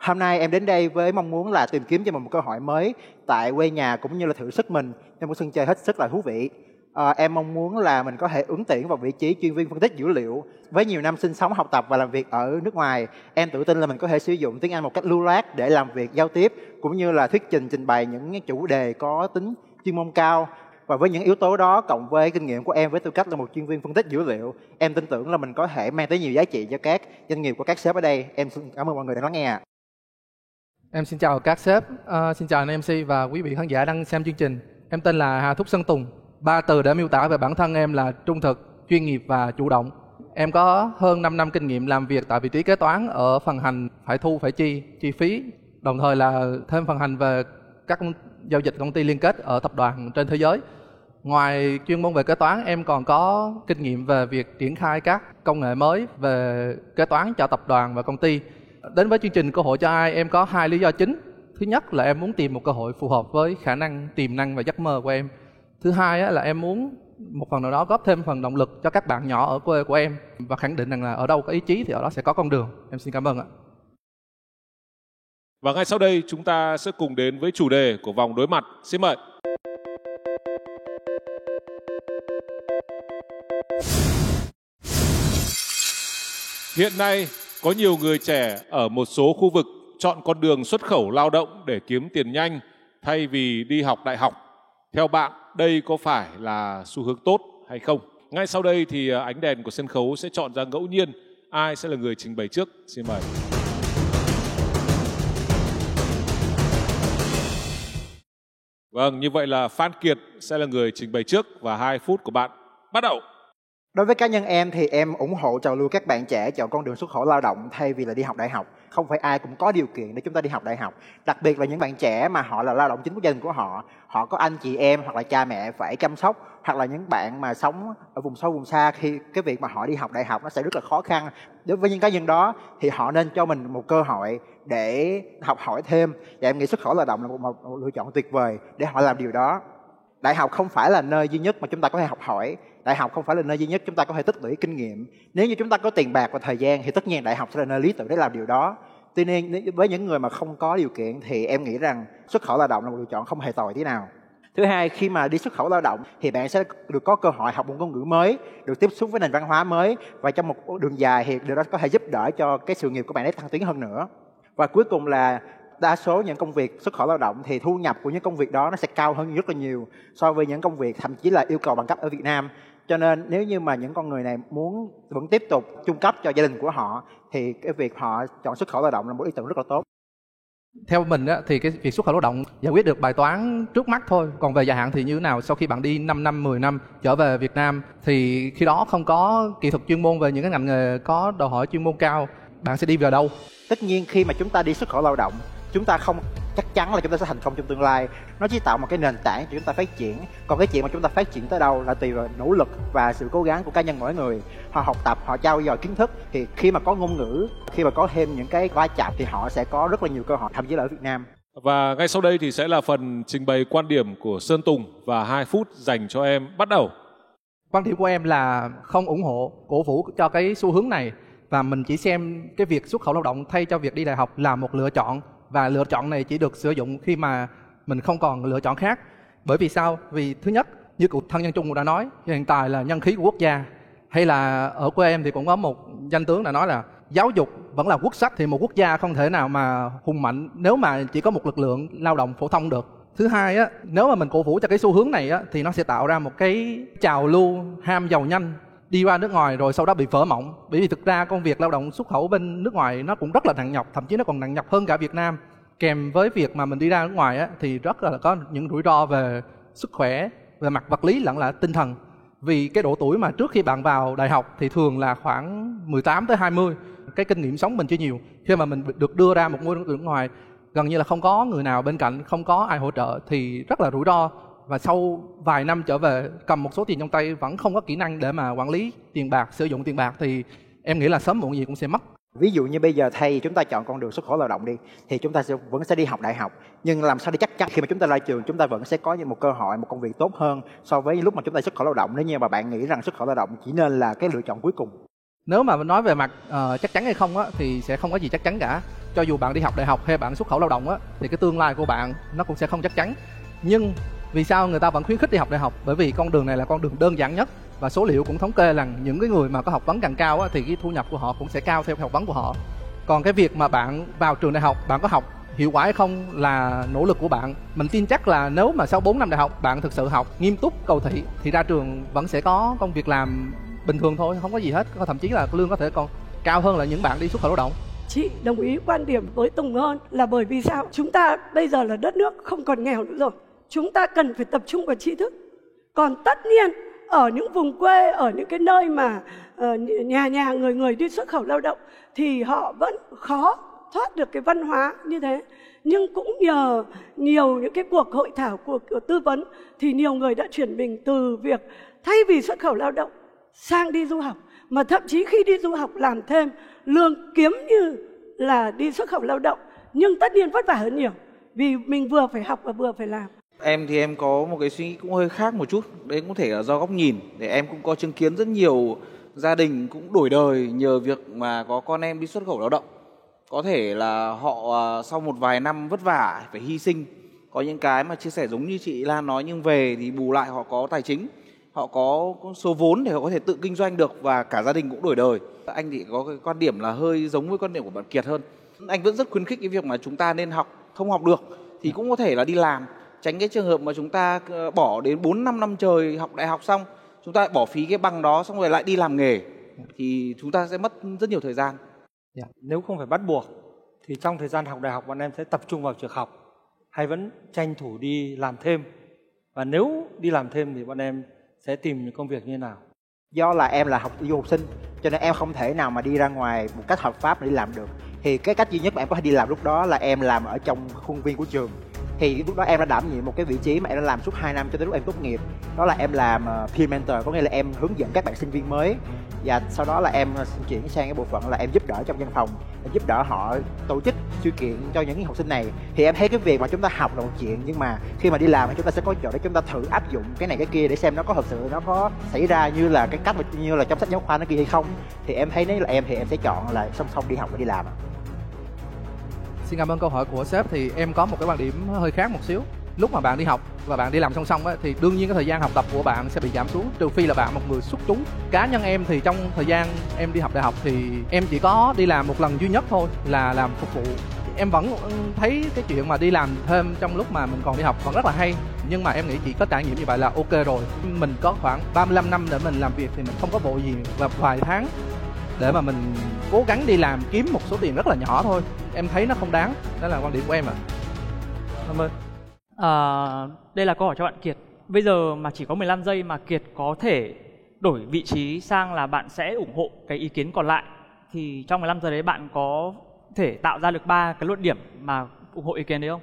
[SPEAKER 2] Hôm nay em đến đây với mong muốn là tìm kiếm cho mình một cơ hội mới tại quê nhà cũng như là thử sức mình trong một sân chơi hết sức là thú vị. Em mong muốn là mình có thể ứng tuyển vào vị trí chuyên viên phân tích dữ liệu. Với nhiều năm sinh sống, học tập và làm việc ở nước ngoài, em tự tin là mình có thể sử dụng tiếng Anh một cách lưu loát để làm việc, giao tiếp cũng như là thuyết trình, trình bày những chủ đề có tính chuyên môn cao. Và với những yếu tố đó cộng với kinh nghiệm của em với tư cách là một chuyên viên phân tích dữ liệu, em tin tưởng là mình có thể mang tới nhiều giá trị cho các doanh nghiệp của các sếp ở đây. Em xin cảm ơn mọi người đã lắng nghe.
[SPEAKER 3] Em xin chào các sếp, xin chào anh MC và quý vị khán giả đang xem chương trình. Em tên là Hà Thúc Sơn Tùng. 3 từ để miêu tả về bản thân em là trung thực, chuyên nghiệp và chủ động. Em có hơn 5 năm kinh nghiệm làm việc tại vị trí kế toán ở phần hành phải thu phải chi phí, đồng thời là thêm phần hành về các giao dịch công ty liên kết ở tập đoàn trên thế giới. Ngoài chuyên môn về kế toán, em còn có kinh nghiệm về việc triển khai các công nghệ mới về kế toán cho tập đoàn và công ty. Đến với chương trình Cơ hội cho ai, em có 2 lý do chính. Thứ nhất là em muốn tìm một cơ hội phù hợp với khả năng, tiềm năng và giấc mơ của em. Thứ hai là em muốn một phần nào đó góp thêm phần động lực cho các bạn nhỏ ở quê của em và khẳng định rằng là ở đâu có ý chí thì ở đó sẽ có con đường. Em xin cảm ơn ạ.
[SPEAKER 7] Và ngay sau đây chúng ta sẽ cùng đến với chủ đề của vòng đối mặt. Xin mời. Hiện nay có nhiều người trẻ ở một số khu vực chọn con đường xuất khẩu lao động để kiếm tiền nhanh thay vì đi học đại học. Theo bạn, đây có phải là xu hướng tốt hay không? Ngay sau đây thì ánh đèn của sân khấu sẽ chọn ra ngẫu nhiên ai sẽ là người trình bày trước. Xin mời. Vâng, như vậy là Phan Kiệt sẽ là người trình bày trước và 2 phút của bạn bắt đầu.
[SPEAKER 2] Đối với cá nhân em thì em ủng hộ trào lưu các bạn trẻ chọn con đường xuất khẩu lao động thay vì là đi học đại học. Không phải ai cũng có điều kiện để chúng ta đi học đại học. Đặc biệt là những bạn trẻ mà họ là lao động chính của gia đình của họ. Họ có anh chị em hoặc là cha mẹ phải chăm sóc. Hoặc là những bạn mà sống ở vùng sâu vùng xa khi cái việc mà họ đi học đại học nó sẽ rất là khó khăn. Đối với những cá nhân đó thì họ nên cho mình một cơ hội để học hỏi thêm. Và em nghĩ xuất khẩu lao động là một lựa chọn tuyệt vời để họ làm điều đó. Đại học không phải là nơi duy nhất mà chúng ta có thể học hỏi. Đại học không phải là nơi duy nhất chúng ta có thể tích lũy kinh nghiệm. Nếu như chúng ta có tiền bạc và thời gian thì tất nhiên đại học sẽ là nơi lý tưởng để làm điều đó. Tuy nhiên với những người mà không có điều kiện thì em nghĩ rằng xuất khẩu lao động là một lựa chọn không hề tồi tí nào. Thứ hai, khi mà đi xuất khẩu lao động thì bạn sẽ được có cơ hội học một ngôn ngữ mới, được tiếp xúc với nền văn hóa mới và trong một đường dài thì điều đó có thể giúp đỡ cho cái sự nghiệp của bạn ấy thăng tiến hơn nữa. Và cuối cùng là đa số những công việc xuất khẩu lao động thì thu nhập của những công việc đó nó sẽ cao hơn rất là nhiều so với những công việc thậm chí là yêu cầu bằng cấp ở Việt Nam. Cho nên nếu như mà những con người này muốn vẫn tiếp tục trung cấp cho gia đình của họ thì cái việc họ chọn xuất khẩu lao động là một ý tưởng rất là tốt.
[SPEAKER 3] Theo mình thì cái việc xuất khẩu lao động giải quyết được bài toán trước mắt thôi. Còn về dài hạn thì như thế nào? Sau khi bạn đi 5 năm, 10 năm trở về Việt Nam thì khi đó không có kỹ thuật chuyên môn về những cái ngành nghề có đòi hỏi chuyên môn cao, bạn sẽ đi về đâu?
[SPEAKER 2] Tất nhiên khi mà chúng ta đi xuất khẩu lao động, chúng ta không chắc chắn là chúng ta sẽ thành công trong tương lai. Nó chỉ tạo một cái nền tảng cho chúng ta phát triển. Còn cái chuyện mà chúng ta phát triển tới đâu là tùy vào nỗ lực và sự cố gắng của cá nhân mỗi người. Họ học tập, họ trau dồi kiến thức, thì khi mà có ngôn ngữ, khi mà có thêm những cái va chạm thì họ sẽ có rất là nhiều cơ hội, thậm chí là ở Việt Nam.
[SPEAKER 7] Và ngay sau đây thì sẽ là phần trình bày quan điểm của Sơn Tùng và 2 phút dành cho em bắt đầu.
[SPEAKER 3] Quan điểm của em là không ủng hộ, cổ vũ cho cái xu hướng này, và mình chỉ xem cái việc xuất khẩu lao động thay cho việc đi đại học là một lựa chọn, và lựa chọn này chỉ được sử dụng khi mà mình không còn lựa chọn khác. Bởi vì sao? Vì thứ nhất, như cụ thân nhân Trung cũng đã nói, hiện tại là nhân khí của quốc gia. Hay là ở quê em thì cũng có một danh tướng đã nói là giáo dục vẫn là quốc sách, thì một quốc gia không thể nào mà hùng mạnh nếu mà chỉ có một lực lượng lao động phổ thông được. Thứ hai á, nếu mà mình cổ vũ cho cái xu hướng này á, thì nó sẽ tạo ra một cái trào lưu ham giàu nhanh đi qua nước ngoài rồi sau đó bị vỡ mộng. Bởi vì thực ra công việc lao động xuất khẩu bên nước ngoài nó cũng rất là nặng nhọc, thậm chí nó còn nặng nhọc hơn cả Việt Nam. Kèm với việc mà mình đi ra nước ngoài á, thì rất là có những rủi ro về sức khỏe, về mặt vật lý lẫn là tinh thần. Vì cái độ tuổi mà trước khi bạn vào đại học thì thường là khoảng 18 tới 20. Cái kinh nghiệm sống mình chưa nhiều. Khi mà mình được đưa ra một môi trường nước ngoài, gần như là không có người nào bên cạnh, không có ai hỗ trợ thì rất là rủi ro. Và sau vài năm trở về cầm một số tiền trong tay vẫn không có kỹ năng để mà quản lý tiền bạc, sử dụng tiền bạc, thì em nghĩ là sớm muộn gì cũng sẽ mất.
[SPEAKER 2] Ví dụ như bây giờ thay chúng ta chọn con đường xuất khẩu lao động đi, thì chúng ta vẫn sẽ đi học đại học, nhưng làm sao để chắc chắn khi mà chúng ta ra trường chúng ta vẫn sẽ có một cơ hội, một công việc tốt hơn so với lúc mà chúng ta xuất khẩu lao động. Nếu như mà bạn nghĩ rằng xuất khẩu lao động chỉ nên là cái lựa chọn cuối cùng.
[SPEAKER 3] Nếu mà nói về mặt chắc chắn hay không á, thì sẽ không có gì chắc chắn cả. Cho dù bạn đi học đại học hay bạn xuất khẩu lao động á, thì cái tương lai của bạn nó cũng sẽ không chắc chắn. Nhưng vì sao người ta vẫn khuyến khích đi học đại học? Bởi vì con đường này là con đường đơn giản nhất, và số liệu cũng thống kê là những cái người mà có học vấn càng cao á, thì cái thu nhập của họ cũng sẽ cao theo học vấn của họ. Còn cái việc mà bạn vào trường đại học, bạn có học hiệu quả hay không là nỗ lực của bạn. Mình tin chắc là nếu mà sau 4 năm đại học bạn thực sự học nghiêm túc, cầu thị, thì ra trường vẫn sẽ có công việc làm bình thường thôi, không có gì hết. Thậm chí là lương có thể còn cao hơn là những bạn đi xuất khẩu lao động.
[SPEAKER 4] Chị đồng ý quan điểm với Tùng hơn là bởi vì sao? Chúng ta bây giờ là đất nước không còn nghèo nữa rồi. Chúng ta cần phải tập trung vào tri thức. Còn tất nhiên ở những vùng quê, ở những cái nơi mà nhà người đi xuất khẩu lao động thì họ vẫn khó thoát được cái văn hóa như thế. Nhưng cũng nhờ nhiều những cái cuộc hội thảo, cuộc tư vấn thì nhiều người đã chuyển mình từ việc thay vì xuất khẩu lao động sang đi du học, mà thậm chí khi đi du học làm thêm lương kiếm như là đi xuất khẩu lao động, nhưng tất nhiên vất vả hơn nhiều vì mình vừa phải học và vừa phải làm.
[SPEAKER 5] Em thì em có một cái suy nghĩ cũng hơi khác một chút. Đấy cũng có thể là do góc nhìn. Để em cũng có chứng kiến rất nhiều gia đình cũng đổi đời nhờ việc mà có con em đi xuất khẩu lao động. Có thể là họ sau một vài năm vất vả phải hy sinh. Có những cái mà chia sẻ giống như chị Lan nói, nhưng về thì bù lại họ có tài chính, họ có số vốn để họ có thể tự kinh doanh được, và cả gia đình cũng đổi đời. Anh thì có cái quan điểm là hơi giống với quan điểm của bạn Kiệt hơn. Anh vẫn rất khuyến khích cái việc mà chúng ta nên học, không học được thì cũng có thể là đi làm. Tránh cái trường hợp mà chúng ta bỏ đến 4-5 năm trời học đại học xong, chúng ta bỏ phí cái bằng đó xong rồi lại đi làm nghề, thì chúng ta sẽ mất rất nhiều thời gian.
[SPEAKER 9] Nếu không phải bắt buộc thì trong thời gian học đại học bọn em sẽ tập trung vào trường học, hay vẫn tranh thủ đi làm thêm. Và nếu đi làm thêm thì bọn em sẽ tìm những công việc như thế nào?
[SPEAKER 2] Do là em là du học sinh cho nên em không thể nào mà đi ra ngoài một cách hợp pháp để đi làm được. Thì cái cách duy nhất mà em có thể đi làm lúc đó là em làm ở trong khuôn viên của trường. Thì lúc đó em đã đảm nhiệm một cái vị trí mà em đã làm suốt 2 năm cho đến lúc em tốt nghiệp. Đó là em làm peer mentor, có nghĩa là em hướng dẫn các bạn sinh viên mới. Và sau đó là em chuyển sang cái bộ phận là em giúp đỡ trong văn phòng, em giúp đỡ họ tổ chức sự kiện cho những học sinh này. Thì em thấy cái việc mà chúng ta học là một chuyện, nhưng mà khi mà đi làm thì chúng ta sẽ có chỗ để chúng ta thử áp dụng cái này cái kia để xem nó có thật sự nó có xảy ra như là cái cách như là trong sách giáo khoa nó kia hay không. Thì em thấy nếu là em thì em sẽ chọn là song song đi học và đi làm.
[SPEAKER 3] Xin cảm ơn câu hỏi của sếp. Thì em có một cái quan điểm hơi khác một xíu. Lúc mà bạn đi học và bạn đi làm song song á, thì đương nhiên cái thời gian học tập của bạn sẽ bị giảm xuống, trừ phi là bạn một người xuất chúng. Cá nhân em thì trong thời gian em đi học đại học thì em chỉ có đi làm một lần duy nhất thôi, là làm phục vụ. Em vẫn thấy cái chuyện mà đi làm thêm trong lúc mà mình còn đi học vẫn rất là hay. Nhưng mà em nghĩ chỉ có trải nghiệm như vậy là ok rồi. Mình có khoảng 35 năm để mình làm việc thì mình không có vội gì, và vài tháng để mà mình cố gắng đi làm kiếm một số tiền rất là nhỏ thôi, em thấy nó không đáng. Đó là quan điểm của em ạ.
[SPEAKER 10] Cảm ơn. Đây là câu hỏi cho bạn Kiệt. Bây giờ mà chỉ có 15 giây mà Kiệt có thể đổi vị trí sang là bạn sẽ ủng hộ cái ý kiến còn lại, thì trong 15 giây đấy bạn có thể tạo ra được 3 cái luận điểm mà ủng hộ ý kiến đấy không?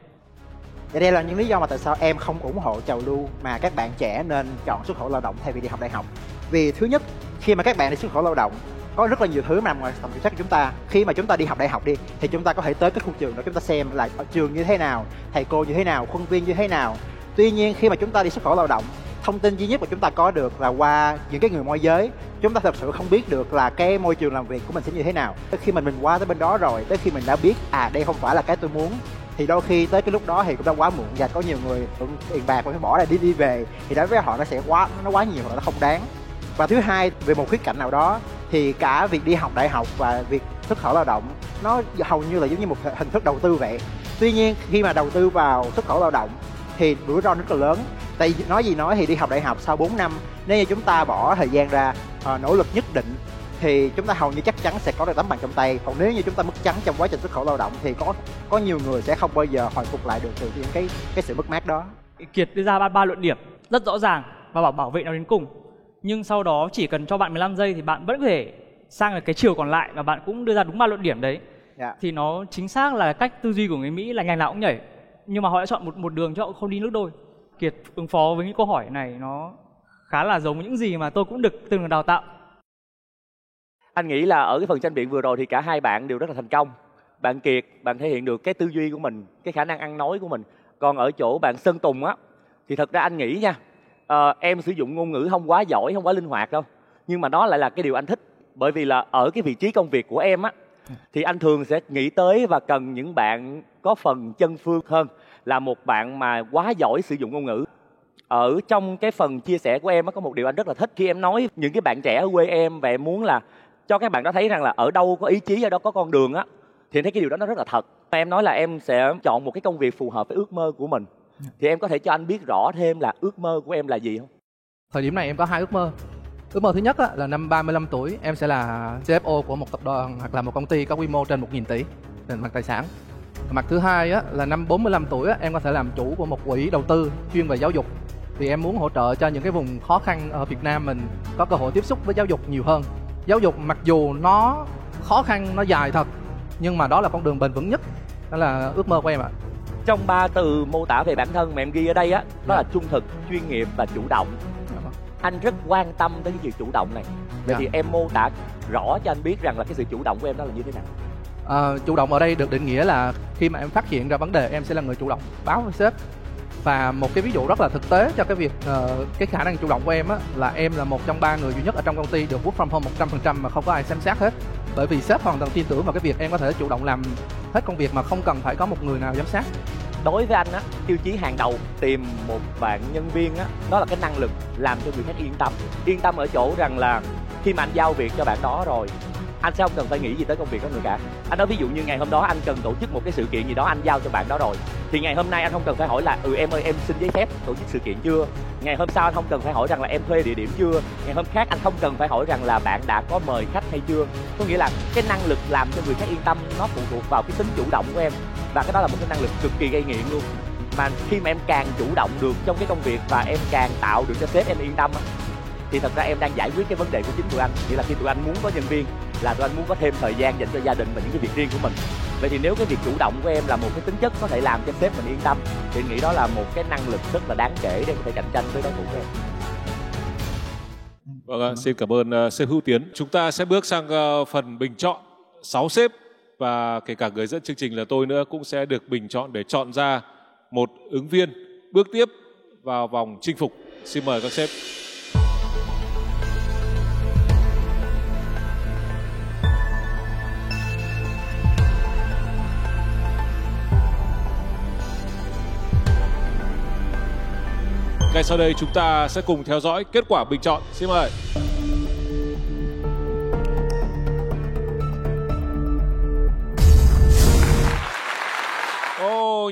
[SPEAKER 2] Và đây là những lý do mà tại sao em không ủng hộ trào lưu mà các bạn trẻ nên chọn xuất khẩu lao động thay vì đi học đại học. Vì thứ nhất, khi mà các bạn đi xuất khẩu lao động, có rất là nhiều thứ nằm ngoài tầm kiểm soát của chúng ta. Khi mà chúng ta đi học đại học đi, thì chúng ta có thể tới cái khu trường đó chúng ta xem là trường như thế nào, thầy cô như thế nào, khuôn viên như thế nào. Tuy nhiên khi mà chúng ta đi xuất khẩu lao động, thông tin duy nhất mà chúng ta có được là qua những cái người môi giới. Chúng ta thật sự không biết được là cái môi trường làm việc của mình sẽ như thế nào. Tới khi mình qua tới bên đó rồi, tới khi mình đã biết đây không phải là cái tôi muốn, thì đôi khi tới cái lúc đó thì cũng đã quá muộn. Và có nhiều người tiền bạc phải bỏ ra đi về, thì đối với họ nó sẽ quá nhiều hoặc nó không đáng. Và thứ hai, về một khía cạnh nào đó thì cả việc đi học đại học và việc xuất khẩu lao động nó hầu như là giống như một hình thức đầu tư vậy. Tuy nhiên khi mà đầu tư vào xuất khẩu lao động thì rủi ro rất là lớn. Tại nói gì nói thì đi học đại học sau 4 năm, nếu như chúng ta bỏ thời gian ra, nỗ lực nhất định thì chúng ta hầu như chắc chắn sẽ có được tấm bằng trong tay. Còn nếu như chúng ta mất trắng trong quá trình xuất khẩu lao động thì có nhiều người sẽ không bao giờ hồi phục lại được từ những cái sự mất mát đó.
[SPEAKER 10] Kiệt đưa ra ba luận điểm rất rõ ràng và bảo vệ nó đến cùng. Nhưng sau đó chỉ cần cho bạn 15 giây thì bạn vẫn có thể sang cái chiều còn lại và bạn cũng đưa ra đúng 3 luận điểm đấy. Thì nó chính xác là cách tư duy của người Mỹ là ngành nào cũng nhảy. Nhưng mà họ đã chọn một đường cho họ không đi nước đôi. Kiệt ứng phó với những câu hỏi này nó khá là giống những gì mà tôi cũng từng được đào tạo.
[SPEAKER 6] Anh nghĩ là ở cái phần tranh biện vừa rồi thì cả hai bạn đều rất là thành công. Bạn Kiệt, bạn thể hiện được cái tư duy của mình, cái khả năng ăn nói của mình. Còn ở chỗ bạn Sơn Tùng á, thì thật ra anh nghĩ nha, em sử dụng ngôn ngữ không quá giỏi, không quá linh hoạt đâu. Nhưng mà đó lại là cái điều anh thích. Bởi vì là ở cái vị trí công việc của em á, thì anh thường sẽ nghĩ tới và cần những bạn có phần chân phương hơn là một bạn mà quá giỏi sử dụng ngôn ngữ. Ở trong cái phần chia sẻ của em á, có một điều anh rất là thích khi em nói những cái bạn trẻ ở quê em và em muốn là cho các bạn đó thấy rằng là ở đâu có ý chí, ở đó có con đường á, thì em thấy cái điều đó nó rất là thật. Em nói là em sẽ chọn một cái công việc phù hợp với ước mơ của mình. Thì em có thể cho anh biết rõ thêm là ước mơ của em là gì không?
[SPEAKER 3] Thời điểm này em có 2 ước mơ. Ước mơ thứ nhất là năm 35 tuổi em sẽ là CFO của một tập đoàn hoặc là một công ty có quy mô trên 1.000 tỷ về mặt tài sản. Mặt thứ hai là năm 45 tuổi em có thể làm chủ của một quỹ đầu tư chuyên về giáo dục. Vì em muốn hỗ trợ cho những cái vùng khó khăn ở Việt Nam mình có cơ hội tiếp xúc với giáo dục nhiều hơn. Giáo dục mặc dù nó khó khăn, nó dài thật, nhưng mà đó là con đường bền vững nhất. Đó là ước mơ của em ạ.
[SPEAKER 6] Trong 3 từ mô tả về bản thân mà em ghi ở đây á, đó là trung thực, chuyên nghiệp và chủ động. Anh rất quan tâm tới cái sự chủ động này. Vậy thì em mô tả rõ cho anh biết rằng là cái sự chủ động của em đó là như thế nào?
[SPEAKER 3] Chủ động ở đây được định nghĩa là khi mà em phát hiện ra vấn đề, em sẽ là người chủ động báo với sếp. Và một cái ví dụ rất là thực tế cho cái việc cái khả năng chủ động của em là em là một trong 3 người duy nhất ở trong công ty được work from home 100% mà không có ai xem xét hết. Bởi vì sếp hoàn toàn tin tưởng vào cái việc em có thể chủ động làm hết công việc mà không cần phải có một người nào giám sát.
[SPEAKER 6] Đối với anh á, tiêu chí hàng đầu tìm một bạn nhân viên á, đó là cái năng lực làm cho người khác yên tâm. Yên tâm ở chỗ rằng là khi mà anh giao việc cho bạn đó rồi, anh sẽ không cần phải nghĩ gì tới công việc đó nữa cả. Anh nói ví dụ như ngày hôm đó anh cần tổ chức một cái sự kiện gì đó, anh giao cho bạn đó rồi, thì ngày hôm nay anh không cần phải hỏi là em ơi em xin giấy phép tổ chức sự kiện chưa. Ngày hôm sau anh không cần phải hỏi rằng là em thuê địa điểm chưa. Ngày hôm khác anh không cần phải hỏi rằng là bạn đã có mời khách hay chưa. Có nghĩa là cái năng lực làm cho người khác yên tâm nó phụ thuộc vào cái tính chủ động của em. Và cái đó là một cái năng lực cực kỳ gây nghiện luôn. Mà khi mà em càng chủ động được trong cái công việc và em càng tạo được cho sếp em yên tâm á, thì thật ra em đang giải quyết cái vấn đề của chính tụi anh. Nghĩa là khi tụi anh muốn có nhân viên là tụi anh muốn có thêm thời gian dành cho gia đình và những cái việc riêng của mình. Vậy thì nếu cái việc chủ động của em là một cái tính chất có thể làm cho sếp mình yên tâm, thì nghĩ đó là một cái năng lực rất là đáng kể để có thể cạnh tranh với đối thủ của em.
[SPEAKER 7] Vâng, xin cảm ơn sếp Hữu Tiến. Chúng ta sẽ bước sang phần bình chọn 6 sếp và kể cả người dẫn chương trình là tôi nữa cũng sẽ được bình chọn để chọn ra một ứng viên bước tiếp vào vòng chinh phục. Xin mời các sếp. Ngay sau đây chúng ta sẽ cùng theo dõi kết quả bình chọn. Xin mời.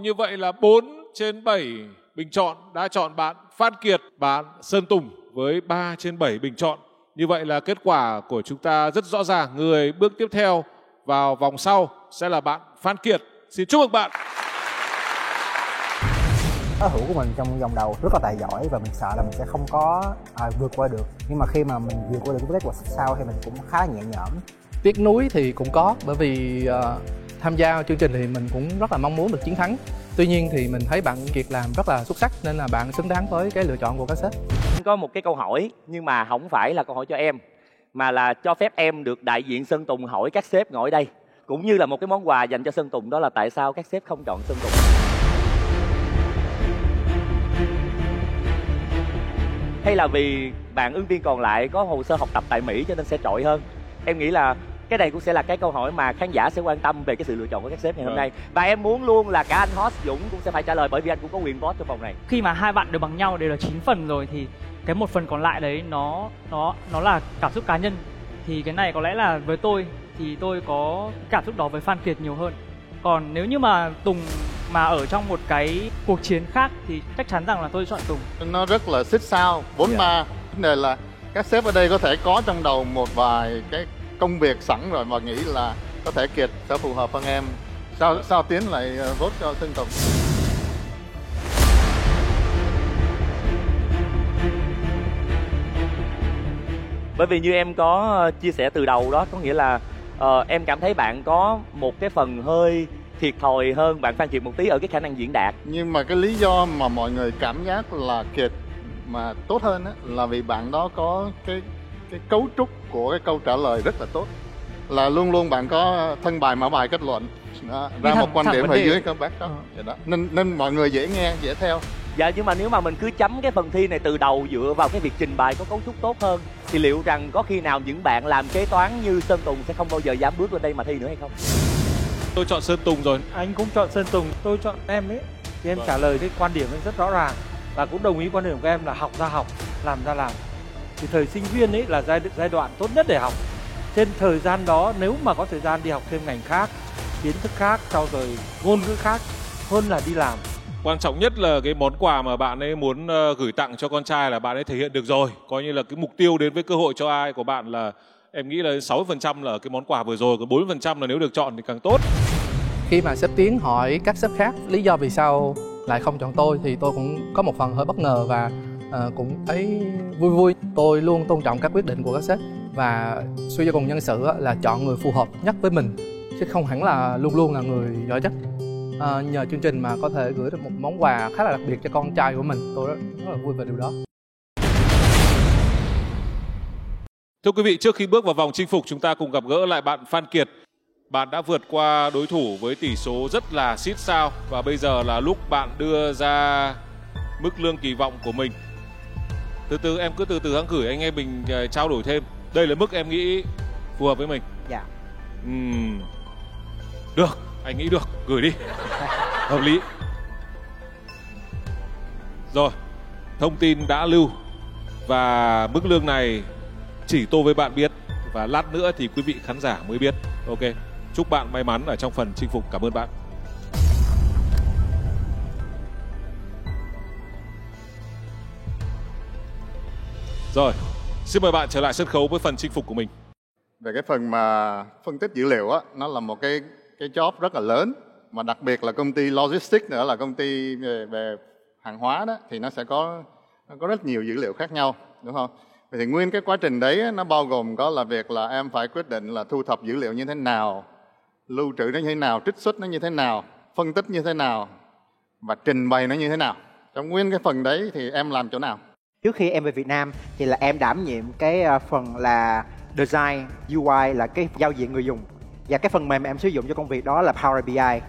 [SPEAKER 7] Như vậy là 4 trên 7 bình chọn đã chọn bạn Phan Kiệt, bạn Sơn Tùng với 3 trên 7 bình chọn. Như vậy là kết quả của chúng ta rất rõ ràng. Người bước tiếp theo vào vòng sau sẽ là bạn Phan Kiệt. Xin chúc mừng bạn.
[SPEAKER 11] Đối thủ của mình trong vòng đầu rất là tài giỏi và mình sợ là mình sẽ không có vượt qua được. Nhưng mà khi mà mình vượt qua được cái kết quả sau thì mình cũng khá là nhẹ nhõm.
[SPEAKER 3] Tiếc nuối thì cũng có, bởi vì tham gia chương trình thì mình cũng rất là mong muốn được chiến thắng. Tuy nhiên thì mình thấy bạn Kiệt làm rất là xuất sắc nên là bạn xứng đáng với cái lựa chọn của các sếp.
[SPEAKER 6] Có một cái câu hỏi nhưng mà không phải là câu hỏi cho em, mà là cho phép em được đại diện Sơn Tùng hỏi các sếp ngồi đây, cũng như là một cái món quà dành cho Sơn Tùng, đó là tại sao các sếp không chọn Sơn Tùng. Hay là vì bạn ứng viên còn lại có hồ sơ học tập tại Mỹ cho nên sẽ trội hơn? Em nghĩ là cái này cũng sẽ là cái câu hỏi mà khán giả sẽ quan tâm về cái sự lựa chọn của các sếp ngày hôm nay. Và em muốn luôn là cả anh Host Dũng cũng sẽ phải trả lời, bởi vì anh cũng có quyền vote trong vòng này.
[SPEAKER 10] Khi mà hai bạn đều bằng nhau, đều là 9 phần rồi thì cái một phần còn lại đấy nó là cảm xúc cá nhân. Thì cái này có lẽ là với tôi thì tôi có cảm xúc đó với Phan Kiệt nhiều hơn. Còn nếu như mà Tùng mà ở trong một cái cuộc chiến khác thì chắc chắn rằng là tôi chọn Tùng.
[SPEAKER 8] Nó rất là xích sao, 4-3. Vấn đề là các sếp ở đây có thể có trong đầu một vài cái công việc sẵn rồi và nghĩ là có thể Kiệt sẽ phù hợp hơn em. Sao Tiến lại vote cho Sơn Tùng?
[SPEAKER 6] Bởi vì như em có chia sẻ từ đầu đó, có nghĩa là em cảm thấy bạn có một cái phần hơi thiệt thòi hơn bạn Phan Kiệt một tí ở cái khả năng diễn đạt.
[SPEAKER 8] Nhưng mà cái lý do mà mọi người cảm giác là Kiệt mà tốt hơn á, là vì bạn đó có cái cấu trúc của cái câu trả lời rất là tốt. Là luôn luôn bạn có thân bài mở bài kết luận đó, ra một quan điểm ở dưới các bác đó. Vậy đó. Nên mọi người dễ nghe, dễ theo.
[SPEAKER 6] Dạ, nhưng mà nếu mà mình cứ chấm cái phần thi này từ đầu dựa vào cái việc trình bày có cấu trúc tốt hơn thì liệu rằng có khi nào những bạn làm kế toán như Sơn Tùng sẽ không bao giờ dám bước lên đây mà thi nữa hay không?
[SPEAKER 7] Tôi chọn Sơn Tùng rồi.
[SPEAKER 9] Anh cũng chọn Sơn Tùng, tôi chọn em ấy. Thì em trả lời cái quan điểm ấy rất rõ ràng. Và cũng đồng ý quan điểm của em là học ra học, làm ra làm. Thì thời sinh viên ấy là giai đoạn tốt nhất để học. Trên thời gian đó nếu mà có thời gian đi học thêm ngành khác, kiến thức khác, sau rồi ngôn ngữ khác hơn là đi làm.
[SPEAKER 7] Quan trọng nhất là cái món quà mà bạn ấy muốn gửi tặng cho con trai là bạn ấy thể hiện được rồi. Coi như là cái mục tiêu đến với cơ hội cho ai của bạn là em nghĩ là 60% là cái món quà vừa rồi, còn 40% là nếu được chọn thì càng tốt.
[SPEAKER 3] Khi mà sếp Tiến hỏi các sếp khác lý do vì sao lại không chọn tôi thì tôi cũng có một phần hơi bất ngờ và cũng thấy vui. Tôi luôn tôn trọng các quyết định của các sếp và suy cho cùng nhân sự là chọn người phù hợp nhất với mình chứ không hẳn là luôn luôn là người giỏi nhất. Nhờ chương trình mà có thể gửi được một món quà khá là đặc biệt cho con trai của mình, tôi rất là vui về điều đó.
[SPEAKER 7] Thưa quý vị, trước khi bước vào vòng chinh phục, chúng ta cùng gặp gỡ lại bạn Phan Kiệt. Bạn đã vượt qua đối thủ với tỷ số rất là xít sao và bây giờ là lúc bạn đưa ra mức lương kỳ vọng của mình. Từ từ em cứ từ từ hãng gửi, anh em mình trao đổi thêm. Đây là mức em nghĩ phù hợp với mình.
[SPEAKER 2] Dạ.
[SPEAKER 7] Được, anh nghĩ được, gửi đi. Hợp lý. Rồi, thông tin đã lưu và mức lương này chỉ tôi với bạn biết và lát nữa thì quý vị khán giả mới biết. Ok, chúc bạn may mắn ở trong phần chinh phục. Cảm ơn bạn. Rồi, xin mời bạn trở lại sân khấu với phần chinh phục của mình.
[SPEAKER 8] Về cái phần mà phân tích dữ liệu á, nó là một cái job rất là lớn, mà đặc biệt là công ty logistics nữa, là công ty về hàng hóa đó, thì nó có rất nhiều dữ liệu khác nhau, đúng không? Vậy thì nguyên cái quá trình đấy nó bao gồm có là việc là em phải quyết định là thu thập dữ liệu như thế nào, lưu trữ nó như thế nào, trích xuất nó như thế nào, phân tích như thế nào và trình bày nó như thế nào. Trong nguyên cái phần đấy thì em làm chỗ nào?
[SPEAKER 2] Trước khi em về Việt Nam thì là em đảm nhiệm cái phần là design UI, là cái giao diện người dùng, và cái phần mềm mà em sử dụng cho công việc đó là Power BI.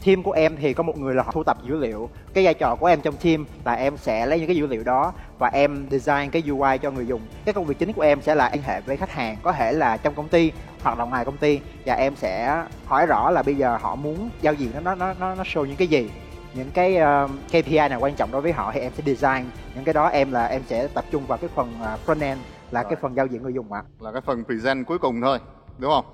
[SPEAKER 2] Team của em thì có một người là họ thu thập dữ liệu. Cái vai trò của em trong team là em sẽ lấy những cái dữ liệu đó và em design cái UI cho người dùng. Cái công việc chính của em sẽ là liên hệ với khách hàng, có thể là trong công ty hoặc là ngoài công ty, và em sẽ hỏi rõ là bây giờ họ muốn giao diện nó show những cái gì, những cái KPI nào quan trọng đối với họ thì em sẽ design những cái đó. Em sẽ tập trung vào cái phần front end là cái phần giao diện người dùng ạ.
[SPEAKER 8] Là cái phần present cuối cùng thôi, đúng không?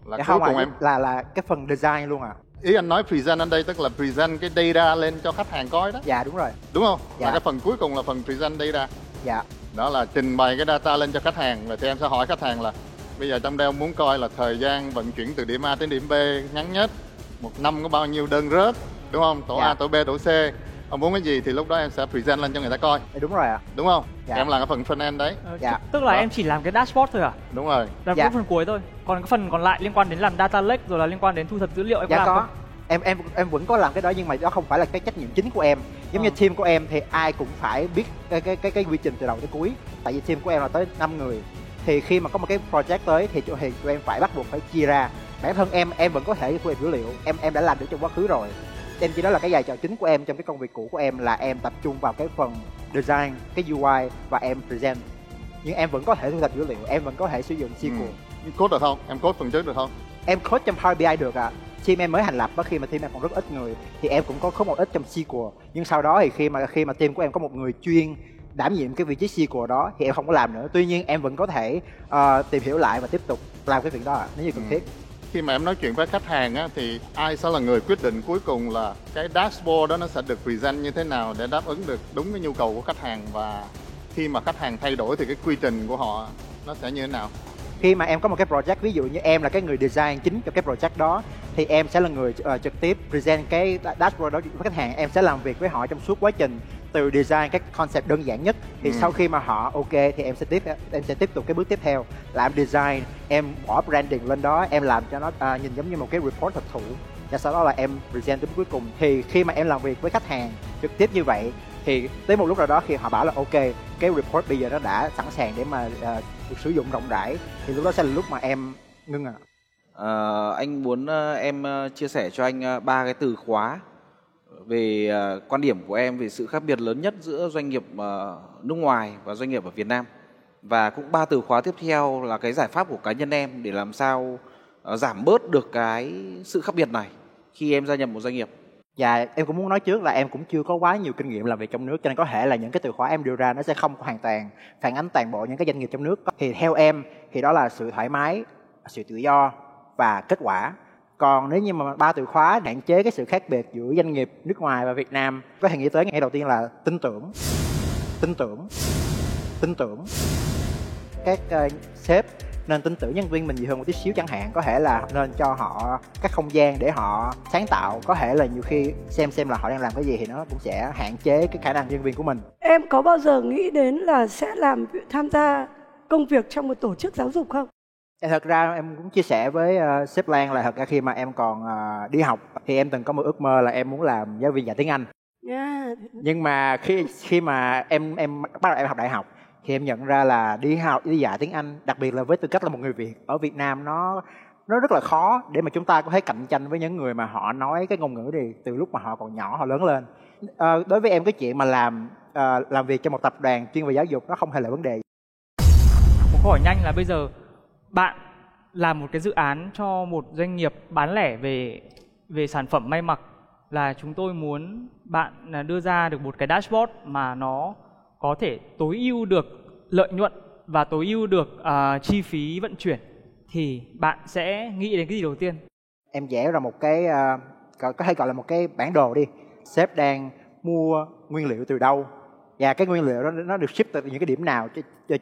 [SPEAKER 8] Là
[SPEAKER 2] dạ
[SPEAKER 8] cuối
[SPEAKER 2] không
[SPEAKER 8] cùng em
[SPEAKER 2] là cái phần design luôn ạ.
[SPEAKER 8] Ý anh nói present ở đây tức là present cái data lên cho khách hàng coi đó.
[SPEAKER 2] Dạ đúng rồi.
[SPEAKER 8] Đúng không?
[SPEAKER 2] Dạ.
[SPEAKER 8] Là cái phần cuối cùng là phần present data.
[SPEAKER 2] Dạ.
[SPEAKER 8] Đó là trình bày cái data lên cho khách hàng. Rồi thì em sẽ hỏi khách hàng là bây giờ trong đây ông muốn coi là thời gian vận chuyển từ điểm A đến điểm B ngắn nhất, một năm có bao nhiêu đơn rớt, đúng không? Tổ
[SPEAKER 2] dạ.
[SPEAKER 8] A, tổ B, tổ C. Ông muốn cái gì thì lúc đó em sẽ present lên cho người ta coi.
[SPEAKER 2] Đúng rồi ạ.
[SPEAKER 8] Đúng không?
[SPEAKER 2] Dạ.
[SPEAKER 8] Em làm cái phần front end đấy.
[SPEAKER 2] Dạ.
[SPEAKER 10] Tức là em chỉ làm cái dashboard thôi à?
[SPEAKER 8] Đúng rồi.
[SPEAKER 10] Làm
[SPEAKER 2] Dạ.
[SPEAKER 10] cái phần cuối thôi. Còn cái phần còn lại liên quan đến làm data lake rồi là liên quan đến thu thập dữ liệu em
[SPEAKER 2] Dạ
[SPEAKER 10] có làm
[SPEAKER 2] có.
[SPEAKER 10] không?
[SPEAKER 2] Em vẫn có làm cái đó, nhưng mà đó không phải là cái trách nhiệm chính của em. Giống như team của em thì ai cũng phải biết cái quy trình từ đầu tới cuối. Tại vì team của em là tới 5 người. Thì khi mà có một cái project tới thì tụi em phải bắt buộc phải chia ra. Bản thân em vẫn có thể thu thập dữ liệu, em đã làm được trong quá khứ rồi. Em chỉ đó là cái vai trò chính của em trong cái công việc cũ của em là em tập trung vào cái phần design, cái UI và em present. Nhưng em vẫn có thể thu thập dữ liệu, em vẫn có thể sử dụng SQL.
[SPEAKER 8] Code được không? Em code phần trước được không?
[SPEAKER 2] Em code trong Power BI được ạ. Team em mới thành lập, khi mà team em còn rất ít người thì em cũng có một ít trong SQL. Nhưng sau đó thì khi mà team của em có một người chuyên đảm nhiệm cái vị trí SQL đó thì em không có làm nữa. Tuy nhiên em vẫn có thể tìm hiểu lại và tiếp tục làm cái việc đó nếu như cần thiết.
[SPEAKER 8] Khi mà em nói chuyện với khách hàng á, thì ai sẽ là người quyết định cuối cùng là cái dashboard đó nó sẽ được present như thế nào để đáp ứng được đúng cái nhu cầu của khách hàng, và khi mà khách hàng thay đổi thì cái quy trình của họ nó sẽ như thế nào?
[SPEAKER 2] Khi mà em có một cái project, ví dụ như em là cái người design chính cho cái project đó thì em sẽ là người trực tiếp present cái dashboard đó với khách hàng. Em sẽ làm việc với họ trong suốt quá trình từ design các concept đơn giản nhất thì sau khi mà họ ok thì em sẽ tiếp tục cái bước tiếp theo làm design, em bỏ branding lên đó, em làm cho nó nhìn giống như một cái report thực thụ, và sau đó là em present đến cuối cùng. Thì khi mà em làm việc với khách hàng trực tiếp như vậy thì tới một lúc nào đó khi họ bảo là ok cái report bây giờ nó đã sẵn sàng để mà được sử dụng rộng rãi thì lúc đó sẽ là lúc mà em ngưng ạ.
[SPEAKER 5] Anh muốn em chia sẻ cho anh 3 cái từ khóa về quan điểm của em về sự khác biệt lớn nhất giữa doanh nghiệp nước ngoài và doanh nghiệp ở Việt Nam, và cũng 3 từ khóa tiếp theo là cái giải pháp của cá nhân em để làm sao giảm bớt được cái sự khác biệt này khi em gia nhập một doanh nghiệp.
[SPEAKER 2] Dạ, em cũng muốn nói trước là em cũng chưa có quá nhiều kinh nghiệm làm việc trong nước, cho nên có thể là những cái từ khóa em đưa ra nó sẽ không hoàn toàn phản ánh toàn bộ những cái doanh nghiệp trong nước. Thì theo em thì đó là sự thoải mái, sự tự do và kết quả. Còn nếu như mà 3 từ khóa hạn chế cái sự khác biệt giữa doanh nghiệp nước ngoài và Việt Nam, có thể nghĩ tới ngay đầu tiên là tin tưởng. Các sếp nên tin tưởng nhân viên mình nhiều hơn một tí xíu chẳng hạn. Có thể là nên cho họ các không gian để họ sáng tạo. Có thể là nhiều khi xem là họ đang làm cái gì thì nó cũng sẽ hạn chế cái khả năng nhân viên của mình.
[SPEAKER 4] Em có bao giờ nghĩ đến là sẽ tham gia công việc trong một tổ chức giáo dục không?
[SPEAKER 2] Thật ra em cũng chia sẻ với sếp Lan là thật ra khi mà em còn đi học thì em từng có một ước mơ là em muốn làm giáo viên dạy tiếng Anh. Nhưng mà khi mà em bắt đầu em học đại học thì em nhận ra là đi dạy tiếng Anh, đặc biệt là với tư cách là một người Việt ở Việt Nam, nó rất là khó để mà chúng ta có thể cạnh tranh với những người mà họ nói cái ngôn ngữ này từ lúc mà họ còn nhỏ, họ lớn lên. Đối với em cái chuyện mà làm việc cho một tập đoàn chuyên về giáo dục nó không hề là vấn đề.
[SPEAKER 10] Một câu hỏi nhanh là bây giờ bạn làm một cái dự án cho một doanh nghiệp bán lẻ về sản phẩm may mặc, là chúng tôi muốn bạn đưa ra được một cái dashboard mà nó có thể tối ưu được lợi nhuận và tối ưu được chi phí vận chuyển, thì bạn sẽ nghĩ đến cái gì đầu tiên?
[SPEAKER 2] Em vẽ ra một cái có thể gọi là một cái bản đồ đi. Sếp đang mua nguyên liệu từ đâu và cái nguyên liệu đó nó được ship từ những cái điểm nào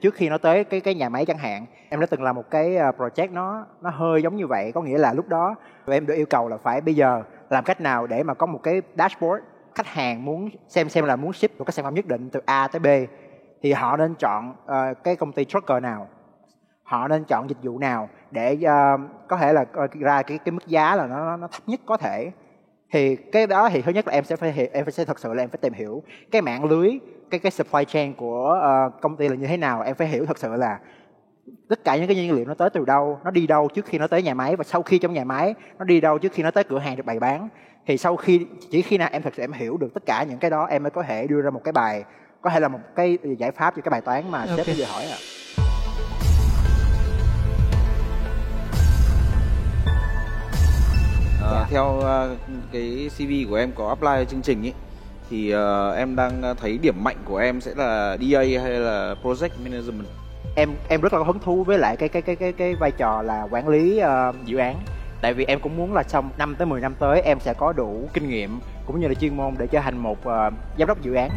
[SPEAKER 2] trước khi nó tới cái nhà máy chẳng hạn. Em đã từng làm một cái project nó hơi giống như vậy, có nghĩa là lúc đó em được yêu cầu là phải bây giờ làm cách nào để mà có một cái dashboard khách hàng muốn xem là muốn ship một cái sản phẩm nhất định từ A tới B thì họ nên chọn cái công ty trucker nào, họ nên chọn dịch vụ nào để có thể là ra cái mức giá là nó thấp nhất có thể. Thì cái đó thì thứ nhất là em sẽ thật sự là em phải tìm hiểu cái mạng lưới, cái supply chain của công ty là như thế nào. Em phải hiểu thật sự là tất cả những cái nguyên liệu nó tới từ đâu, nó đi đâu trước khi nó tới nhà máy, và sau khi trong nhà máy nó đi đâu trước khi nó tới cửa hàng được bày bán. Thì chỉ khi nào em thật sự em hiểu được tất cả những cái đó em mới có thể đưa ra một cái bài, có thể là một cái giải pháp cho cái bài toán mà sếp bây giờ hỏi ạ.
[SPEAKER 5] Theo cái CV của em có apply chương trình ấy, thì em đang thấy điểm mạnh của em sẽ là DA hay là Project Management?
[SPEAKER 2] Em rất là hứng thú với lại cái vai trò là quản lý dự án. Tại vì em cũng muốn là trong 5 tới 10 năm tới em sẽ có đủ kinh nghiệm cũng như là chuyên môn để trở thành một giám đốc dự án.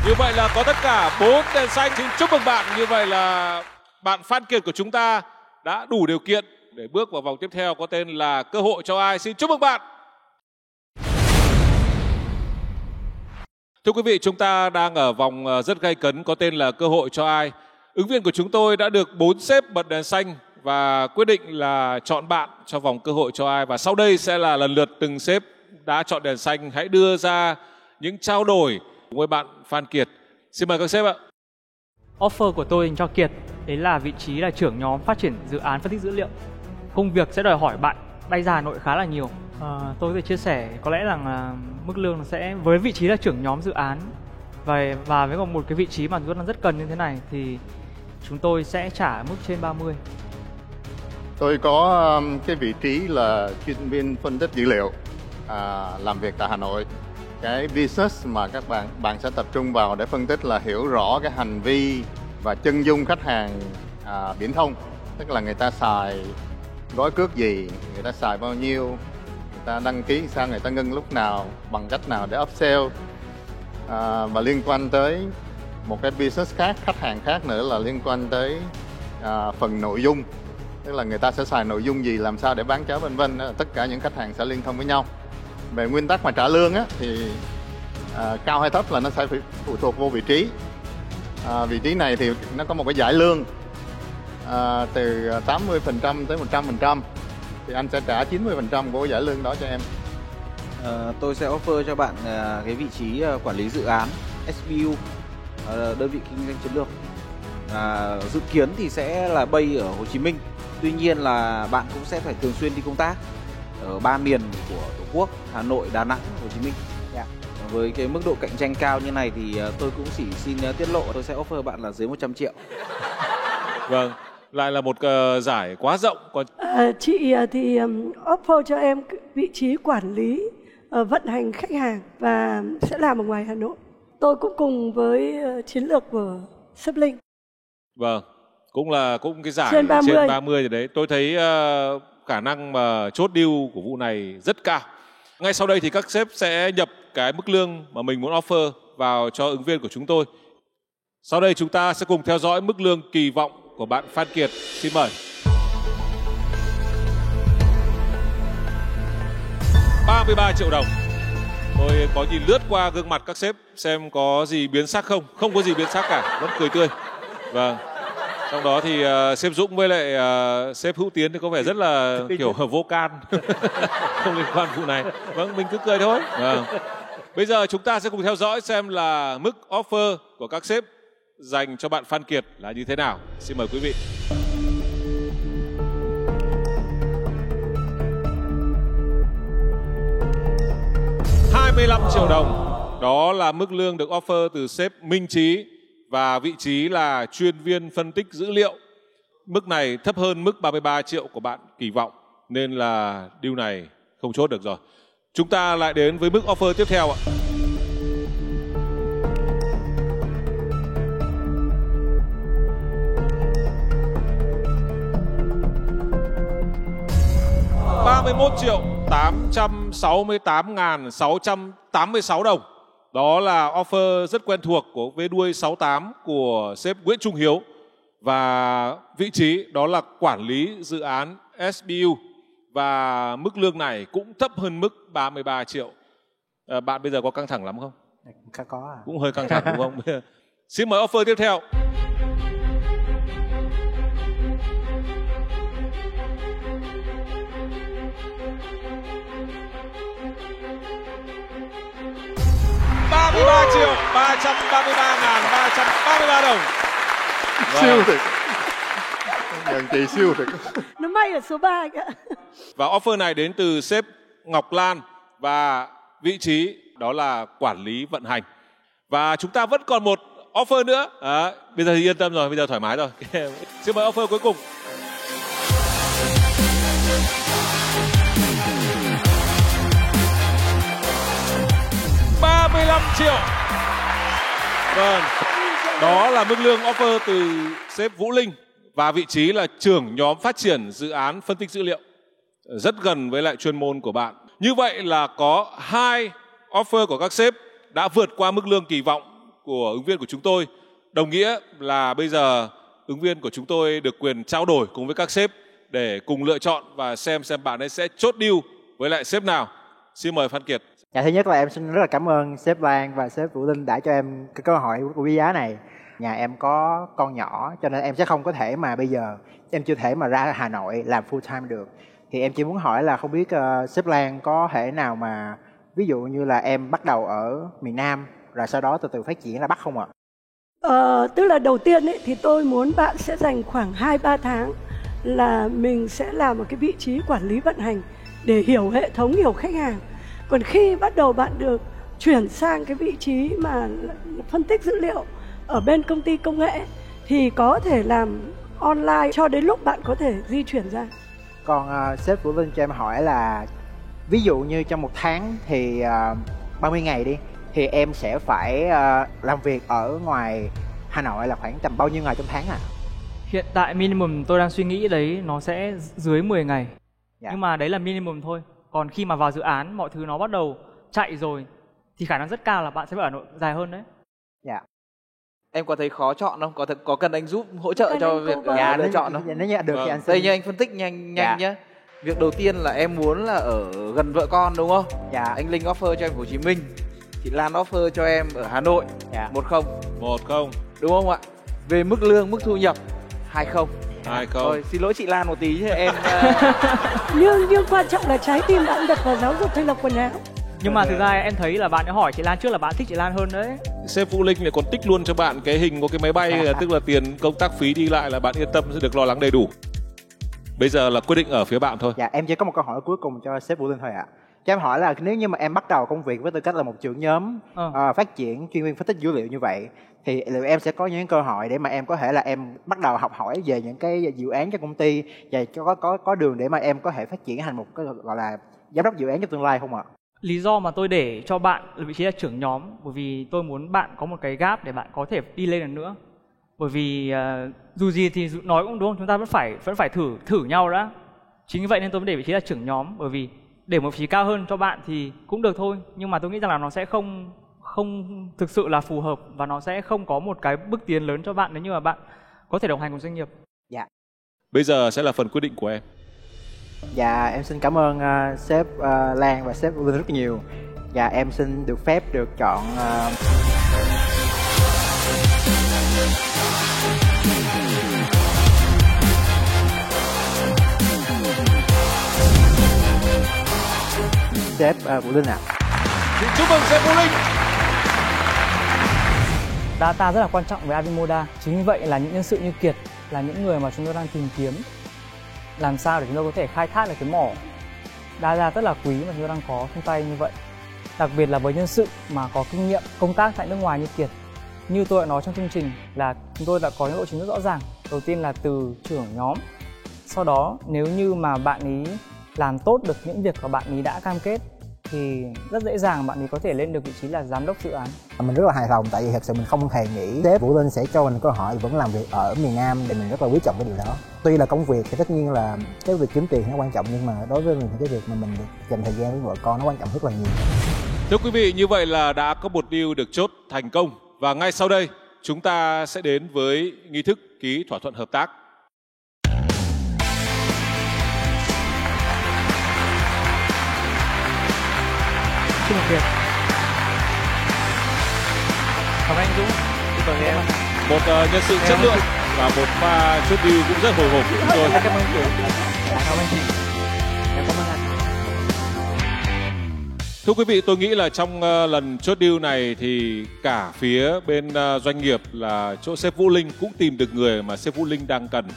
[SPEAKER 7] Như vậy là có tất cả 4 đèn xanh. Xin chúc mừng bạn. Như vậy là bạn Phan Kiệt của chúng ta đã đủ điều kiện để bước vào vòng tiếp theo có tên là Cơ hội cho ai. Xin chúc mừng bạn. Thưa quý vị, chúng ta đang ở vòng rất gay cấn có tên là Cơ hội cho ai. Ứng viên của chúng tôi đã được 4 sếp bật đèn xanh và quyết định là chọn bạn cho vòng Cơ hội cho ai. Và sau đây sẽ là lần lượt từng sếp đã chọn đèn xanh hãy đưa ra những trao đổi với bạn Phan Kiệt. Xin mời các sếp ạ.
[SPEAKER 10] Offer của tôi dành cho Kiệt đấy là vị trí là trưởng nhóm phát triển dự án phân tích dữ liệu. Công việc sẽ đòi hỏi bạn bay ra Hà Nội khá là nhiều. Tôi có thể chia sẻ có lẽ rằng mức lương sẽ với vị trí là trưởng nhóm dự án và với một cái vị trí mà chúng ta rất cần như thế này thì chúng tôi sẽ trả mức trên 30.
[SPEAKER 8] Tôi có cái vị trí là chuyên viên phân tích dữ liệu, làm việc tại Hà Nội. Cái business mà các bạn sẽ tập trung vào để phân tích là hiểu rõ cái hành vi và chân dung khách hàng viễn thông, tức là người ta xài gói cước gì, người ta xài bao nhiêu, người ta đăng ký sao, người ta ngưng lúc nào, bằng cách nào để upsell, và liên quan tới một cái business khác, khách hàng khác nữa là liên quan tới phần nội dung, tức là người ta sẽ xài nội dung gì, làm sao để bán cháo vân vân. Tất cả những khách hàng sẽ liên thông với nhau. Về nguyên tắc mà trả lương á, thì cao hay thấp là nó sẽ phụ thuộc vô vị trí. Vị trí này thì nó có một cái giải lương từ 80% tới 100%, thì anh sẽ trả 90% của giải lương đó cho em.
[SPEAKER 5] Tôi sẽ offer cho bạn cái vị trí quản lý dự án SBU, đơn vị kinh doanh chiến lược. Dự kiến thì sẽ là base ở Hồ Chí Minh. Tuy nhiên là bạn cũng sẽ phải thường xuyên đi công tác ở 3 miền của Tổ quốc: Hà Nội, Đà Nẵng, Hồ Chí Minh. Với cái mức độ cạnh tranh cao như này thì tôi cũng chỉ xin tiết lộ tôi sẽ offer bạn là dưới 100 triệu.
[SPEAKER 7] Vâng, lại là một giải quá rộng. Còn
[SPEAKER 4] chị thì offer cho em vị trí quản lý vận hành khách hàng và sẽ làm ở ngoài Hà Nội. Tôi cũng cùng với chiến lược của sếp Linh.
[SPEAKER 7] Vâng, cũng cái giải
[SPEAKER 4] trên
[SPEAKER 7] 30 rồi đấy. Tôi thấy khả năng mà chốt deal của vụ này rất cao. Ngay sau đây thì các sếp sẽ nhập cái mức lương mà mình muốn offer vào cho ứng viên của chúng tôi. Sau đây chúng ta sẽ cùng theo dõi mức lương kỳ vọng của bạn Phan Kiệt. Xin mời. 33 triệu đồng. Tôi có nhìn lướt qua gương mặt các sếp xem có gì biến sắc không. Không có gì biến sắc cả, vẫn cười tươi. Vâng. Trong đó thì sếp Dũng với lại sếp Hữu Tiến thì có vẻ rất là kiểu vô can. Không liên quan vụ này. Vâng, mình cứ cười thôi. Vâng. Bây giờ chúng ta sẽ cùng theo dõi xem là mức offer của các sếp dành cho bạn Phan Kiệt là như thế nào. Xin mời quý vị. $25 triệu đồng. Đó là mức lương được offer từ sếp Minh Trí và vị trí là chuyên viên phân tích dữ liệu. Mức này thấp hơn mức 33 triệu của bạn kỳ vọng nên là deal này không chốt được rồi. Chúng ta lại đến với mức offer tiếp theo ạ. $31.868.686 đồng. Đó là offer rất quen thuộc của vế đuôi 68 của sếp Nguyễn Trung Hiếu. Và vị trí đó là quản lý dự án SBU. Và mức lương này cũng thấp hơn mức 33 triệu. Bạn bây giờ có căng thẳng lắm không?
[SPEAKER 2] Có.
[SPEAKER 7] Cũng hơi căng thẳng đúng không? Xin mời offer tiếp theo. $33.333.333 đồng.
[SPEAKER 8] Siêu thực. Nhận chị siêu thực.
[SPEAKER 4] Nó may ở số 3 kìa.
[SPEAKER 7] Và offer này đến từ sếp Ngọc Lan và vị trí đó là quản lý vận hành. Và chúng ta vẫn còn một offer nữa. Bây giờ thì yên tâm rồi, bây giờ thoải mái rồi. Xin mời offer cuối cùng. $35 triệu. Vâng, đó là mức lương offer từ sếp Vũ Linh và vị trí là trưởng nhóm phát triển dự án phân tích dữ liệu, rất gần với lại chuyên môn của bạn. Như vậy là có 2 offer của các sếp đã vượt qua mức lương kỳ vọng của ứng viên của chúng tôi. Đồng nghĩa là bây giờ ứng viên của chúng tôi được quyền trao đổi cùng với các sếp để cùng lựa chọn và xem bạn ấy sẽ chốt deal với lại sếp nào. Xin mời Phan Kiệt.
[SPEAKER 2] Dạ, thứ nhất là em xin rất là cảm ơn sếp Lan và sếp Vũ Linh đã cho em cái cơ hội quý giá này. Nhà em có con nhỏ cho nên em sẽ không có thể mà bây giờ em chưa thể mà ra Hà Nội làm full time được. Thì em chỉ muốn hỏi là không biết sếp Lan có thể nào mà ví dụ như là em bắt đầu ở miền Nam rồi sau đó từ từ phát triển ra Bắc không ạ?
[SPEAKER 4] Tức là đầu tiên ấy, thì tôi muốn bạn sẽ dành khoảng 2-3 tháng là mình sẽ làm một cái vị trí quản lý vận hành để hiểu hệ thống, hiểu khách hàng. Còn khi bắt đầu bạn được chuyển sang cái vị trí mà phân tích dữ liệu ở bên công ty công nghệ thì có thể làm online cho đến lúc bạn có thể di chuyển ra.
[SPEAKER 2] Còn sếp Vũ Linh cho em hỏi là ví dụ như trong một tháng thì 30 ngày đi thì em sẽ phải làm việc ở ngoài Hà Nội là khoảng tầm bao nhiêu ngày trong tháng ạ?
[SPEAKER 10] Hiện tại minimum tôi đang suy nghĩ đấy nó sẽ dưới 10 ngày.
[SPEAKER 2] Dạ.
[SPEAKER 10] Nhưng mà đấy là minimum thôi. Còn khi mà vào dự án mọi thứ nó bắt đầu chạy rồi thì khả năng rất cao là bạn sẽ phải ở Hà Nội dài hơn đấy.
[SPEAKER 2] Dạ.
[SPEAKER 12] Em có thấy khó chọn không? Có cần anh giúp hỗ trợ cho việc lựa chọn không?
[SPEAKER 2] Nếu như được thì anh xin.
[SPEAKER 12] Đây như anh phân tích nhanh nhé. Việc đầu tiên là em muốn là ở gần vợ con đúng không?
[SPEAKER 2] Dạ.
[SPEAKER 12] Anh Linh offer cho em Hồ Chí Minh, chị Lan offer cho em ở Hà Nội.
[SPEAKER 2] Dạ.
[SPEAKER 12] 1-0.
[SPEAKER 7] 1-0.
[SPEAKER 12] Đúng không ạ? Về mức lương, mức thu nhập 2-0.
[SPEAKER 7] 2-0.
[SPEAKER 12] Thôi, xin lỗi chị Lan một tí chứ em
[SPEAKER 4] Nhưng quan trọng là trái tim bạn đặt vào giáo dục hay là quần áo.
[SPEAKER 10] Nhưng mà thực ra em thấy là bạn đã hỏi chị Lan trước là bạn thích chị Lan hơn đấy.
[SPEAKER 7] Sếp Vũ Linh lại còn tích luôn cho bạn cái hình có cái máy bay, tức là tiền công tác phí đi lại là bạn yên tâm sẽ được lo lắng đầy đủ. Bây giờ là quyết định ở phía bạn thôi.
[SPEAKER 2] Dạ, em chỉ có một câu hỏi cuối cùng cho sếp Vũ Linh thôi ạ. Cho em hỏi là nếu như mà em bắt đầu công việc với tư cách là một trưởng nhóm phát triển chuyên viên phân tích dữ liệu như vậy thì liệu em sẽ có những cơ hội để mà em có thể là em bắt đầu học hỏi về những cái dự án cho công ty và có đường để mà em có thể phát triển thành một cái gọi là giám đốc dự án trong tương lai không ạ?
[SPEAKER 10] Lý do mà tôi để cho bạn ở vị trí là trưởng nhóm bởi vì tôi muốn bạn có một cái gap để bạn có thể đi lên lần nữa. Bởi vì dù gì thì nói cũng đúng, chúng ta vẫn phải thử nhau đã. Chính vì vậy nên tôi mới để vị trí là trưởng nhóm, bởi vì để một vị trí cao hơn cho bạn thì cũng được thôi, nhưng mà tôi nghĩ rằng là nó sẽ không thực sự là phù hợp và nó sẽ không có một cái bước tiến lớn cho bạn nếu như mà bạn có thể đồng hành cùng doanh nghiệp.
[SPEAKER 2] Dạ.
[SPEAKER 7] Bây giờ sẽ là phần quyết định của em.
[SPEAKER 2] Dạ, em xin cảm ơn sếp Lan và sếp Vũ Linh rất nhiều. Dạ, em xin được phép được chọn sếp Vũ Linh ạ.
[SPEAKER 7] Chúc mừng sếp Vũ Linh.
[SPEAKER 10] Data rất là quan trọng với Avimoda. Chính vì vậy là những nhân sự như Kiệt là những người mà chúng tôi đang tìm kiếm làm sao để chúng tôi có thể khai thác được cái mỏ data rất là quý mà chúng tôi đang có trong tay như vậy. Đặc biệt là với nhân sự mà có kinh nghiệm công tác tại nước ngoài như Kiệt. Như tôi đã nói trong chương trình là chúng tôi đã có những lộ trình rất rõ ràng. Đầu tiên là từ trưởng nhóm. Sau đó nếu như mà bạn ý làm tốt được những việc mà bạn ý đã cam kết thì rất dễ dàng bạn ấy có thể lên được vị trí là giám đốc dự án.
[SPEAKER 11] Mình rất là hài lòng tại vì thật sự mình không hề nghĩ sếp Vũ Linh sẽ cho mình cơ hội vẫn làm việc ở miền Nam, thì mình rất là quý trọng cái điều đó. Tuy là công việc thì tất nhiên là cái việc kiếm tiền nó quan trọng, nhưng mà đối với mình thì cái việc mà mình được dành thời gian với vợ con nó quan trọng rất là nhiều.
[SPEAKER 7] Thưa quý vị, như vậy là đã có một deal được chốt thành công và ngay sau đây chúng ta sẽ đến với nghi thức ký thỏa thuận hợp tác.
[SPEAKER 10] Chúc mừng Kiệt. Cảm ơn anh Dũng.
[SPEAKER 12] Cảm ơn em.
[SPEAKER 7] Một nhân sự chất lượng và một pha chốt deal cũng rất hồi hộp của chúng tôi.
[SPEAKER 10] Cảm ơn chị. Cảm ơn chị. Cảm ơn anh.
[SPEAKER 7] Thưa quý vị, tôi nghĩ là trong lần chốt deal này thì cả phía bên doanh nghiệp là chỗ sếp Vũ Linh cũng tìm được người mà sếp Vũ Linh đang cần.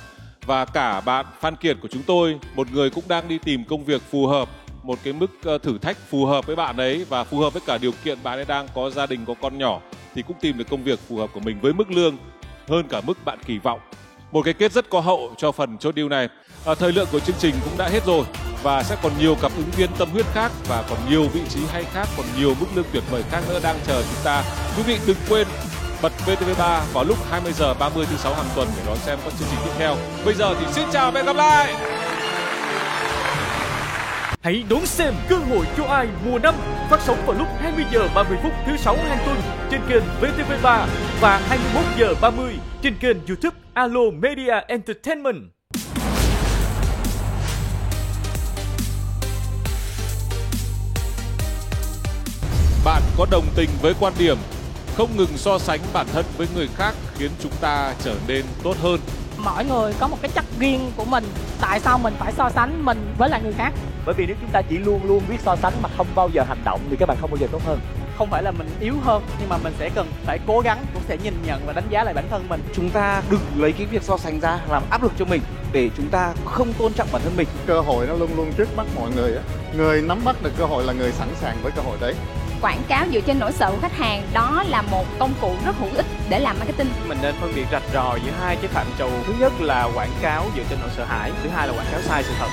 [SPEAKER 7] Và cả bạn Phan Kiệt của chúng tôi, một người cũng đang đi tìm công việc phù hợp, một cái mức thử thách phù hợp với bạn ấy và phù hợp với cả điều kiện bạn ấy đang có gia đình, có con nhỏ thì cũng tìm được công việc phù hợp của mình với mức lương hơn cả mức bạn kỳ vọng. Một cái kết rất có hậu cho phần chốt deal này. Thời lượng của chương trình cũng đã hết rồi và sẽ còn nhiều cặp ứng viên tâm huyết khác và còn nhiều vị trí hay khác, còn nhiều mức lương tuyệt vời khác nữa đang chờ chúng ta. Quý vị đừng quên bật VTV3 vào lúc 20h30 thứ 6 hàng tuần để đón xem các chương trình tiếp theo. Bây giờ thì xin chào và hẹn gặp lại.
[SPEAKER 1] Hãy đón xem Cơ hội cho ai mùa 5 phát sóng vào lúc 20h30 thứ 6 hàng tuần trên kênh VTV3 và 21h30 trên kênh YouTube Alo Media Entertainment.
[SPEAKER 7] bạn có đồng tình với quan điểm không ngừng so sánh bản thân với người khác khiến chúng ta trở nên tốt hơn?
[SPEAKER 13] Mỗi người có một cái chất riêng của mình. Tại sao mình phải so sánh mình với lại người khác?
[SPEAKER 6] Bởi vì nếu chúng ta chỉ luôn luôn biết so sánh mà không bao giờ hành động thì các bạn không bao giờ tốt hơn.
[SPEAKER 12] Không phải là mình yếu hơn, nhưng mà mình sẽ cần phải cố gắng, cũng sẽ nhìn nhận và đánh giá lại bản thân mình. Chúng ta đừng lấy cái việc so sánh ra làm áp lực cho mình để chúng ta không tôn trọng bản thân mình.
[SPEAKER 8] Cơ hội nó luôn luôn trước mắt mọi người á. Người nắm bắt được cơ hội là người sẵn sàng với cơ hội đấy.
[SPEAKER 14] Quảng cáo dựa trên nỗi sợ của khách hàng, đó là một công cụ rất hữu ích để làm marketing.
[SPEAKER 15] Mình nên phân biệt rạch ròi giữa hai cái phạm trù. Thứ nhất là quảng cáo dựa trên nỗi sợ hãi, thứ hai là quảng cáo sai sự thật.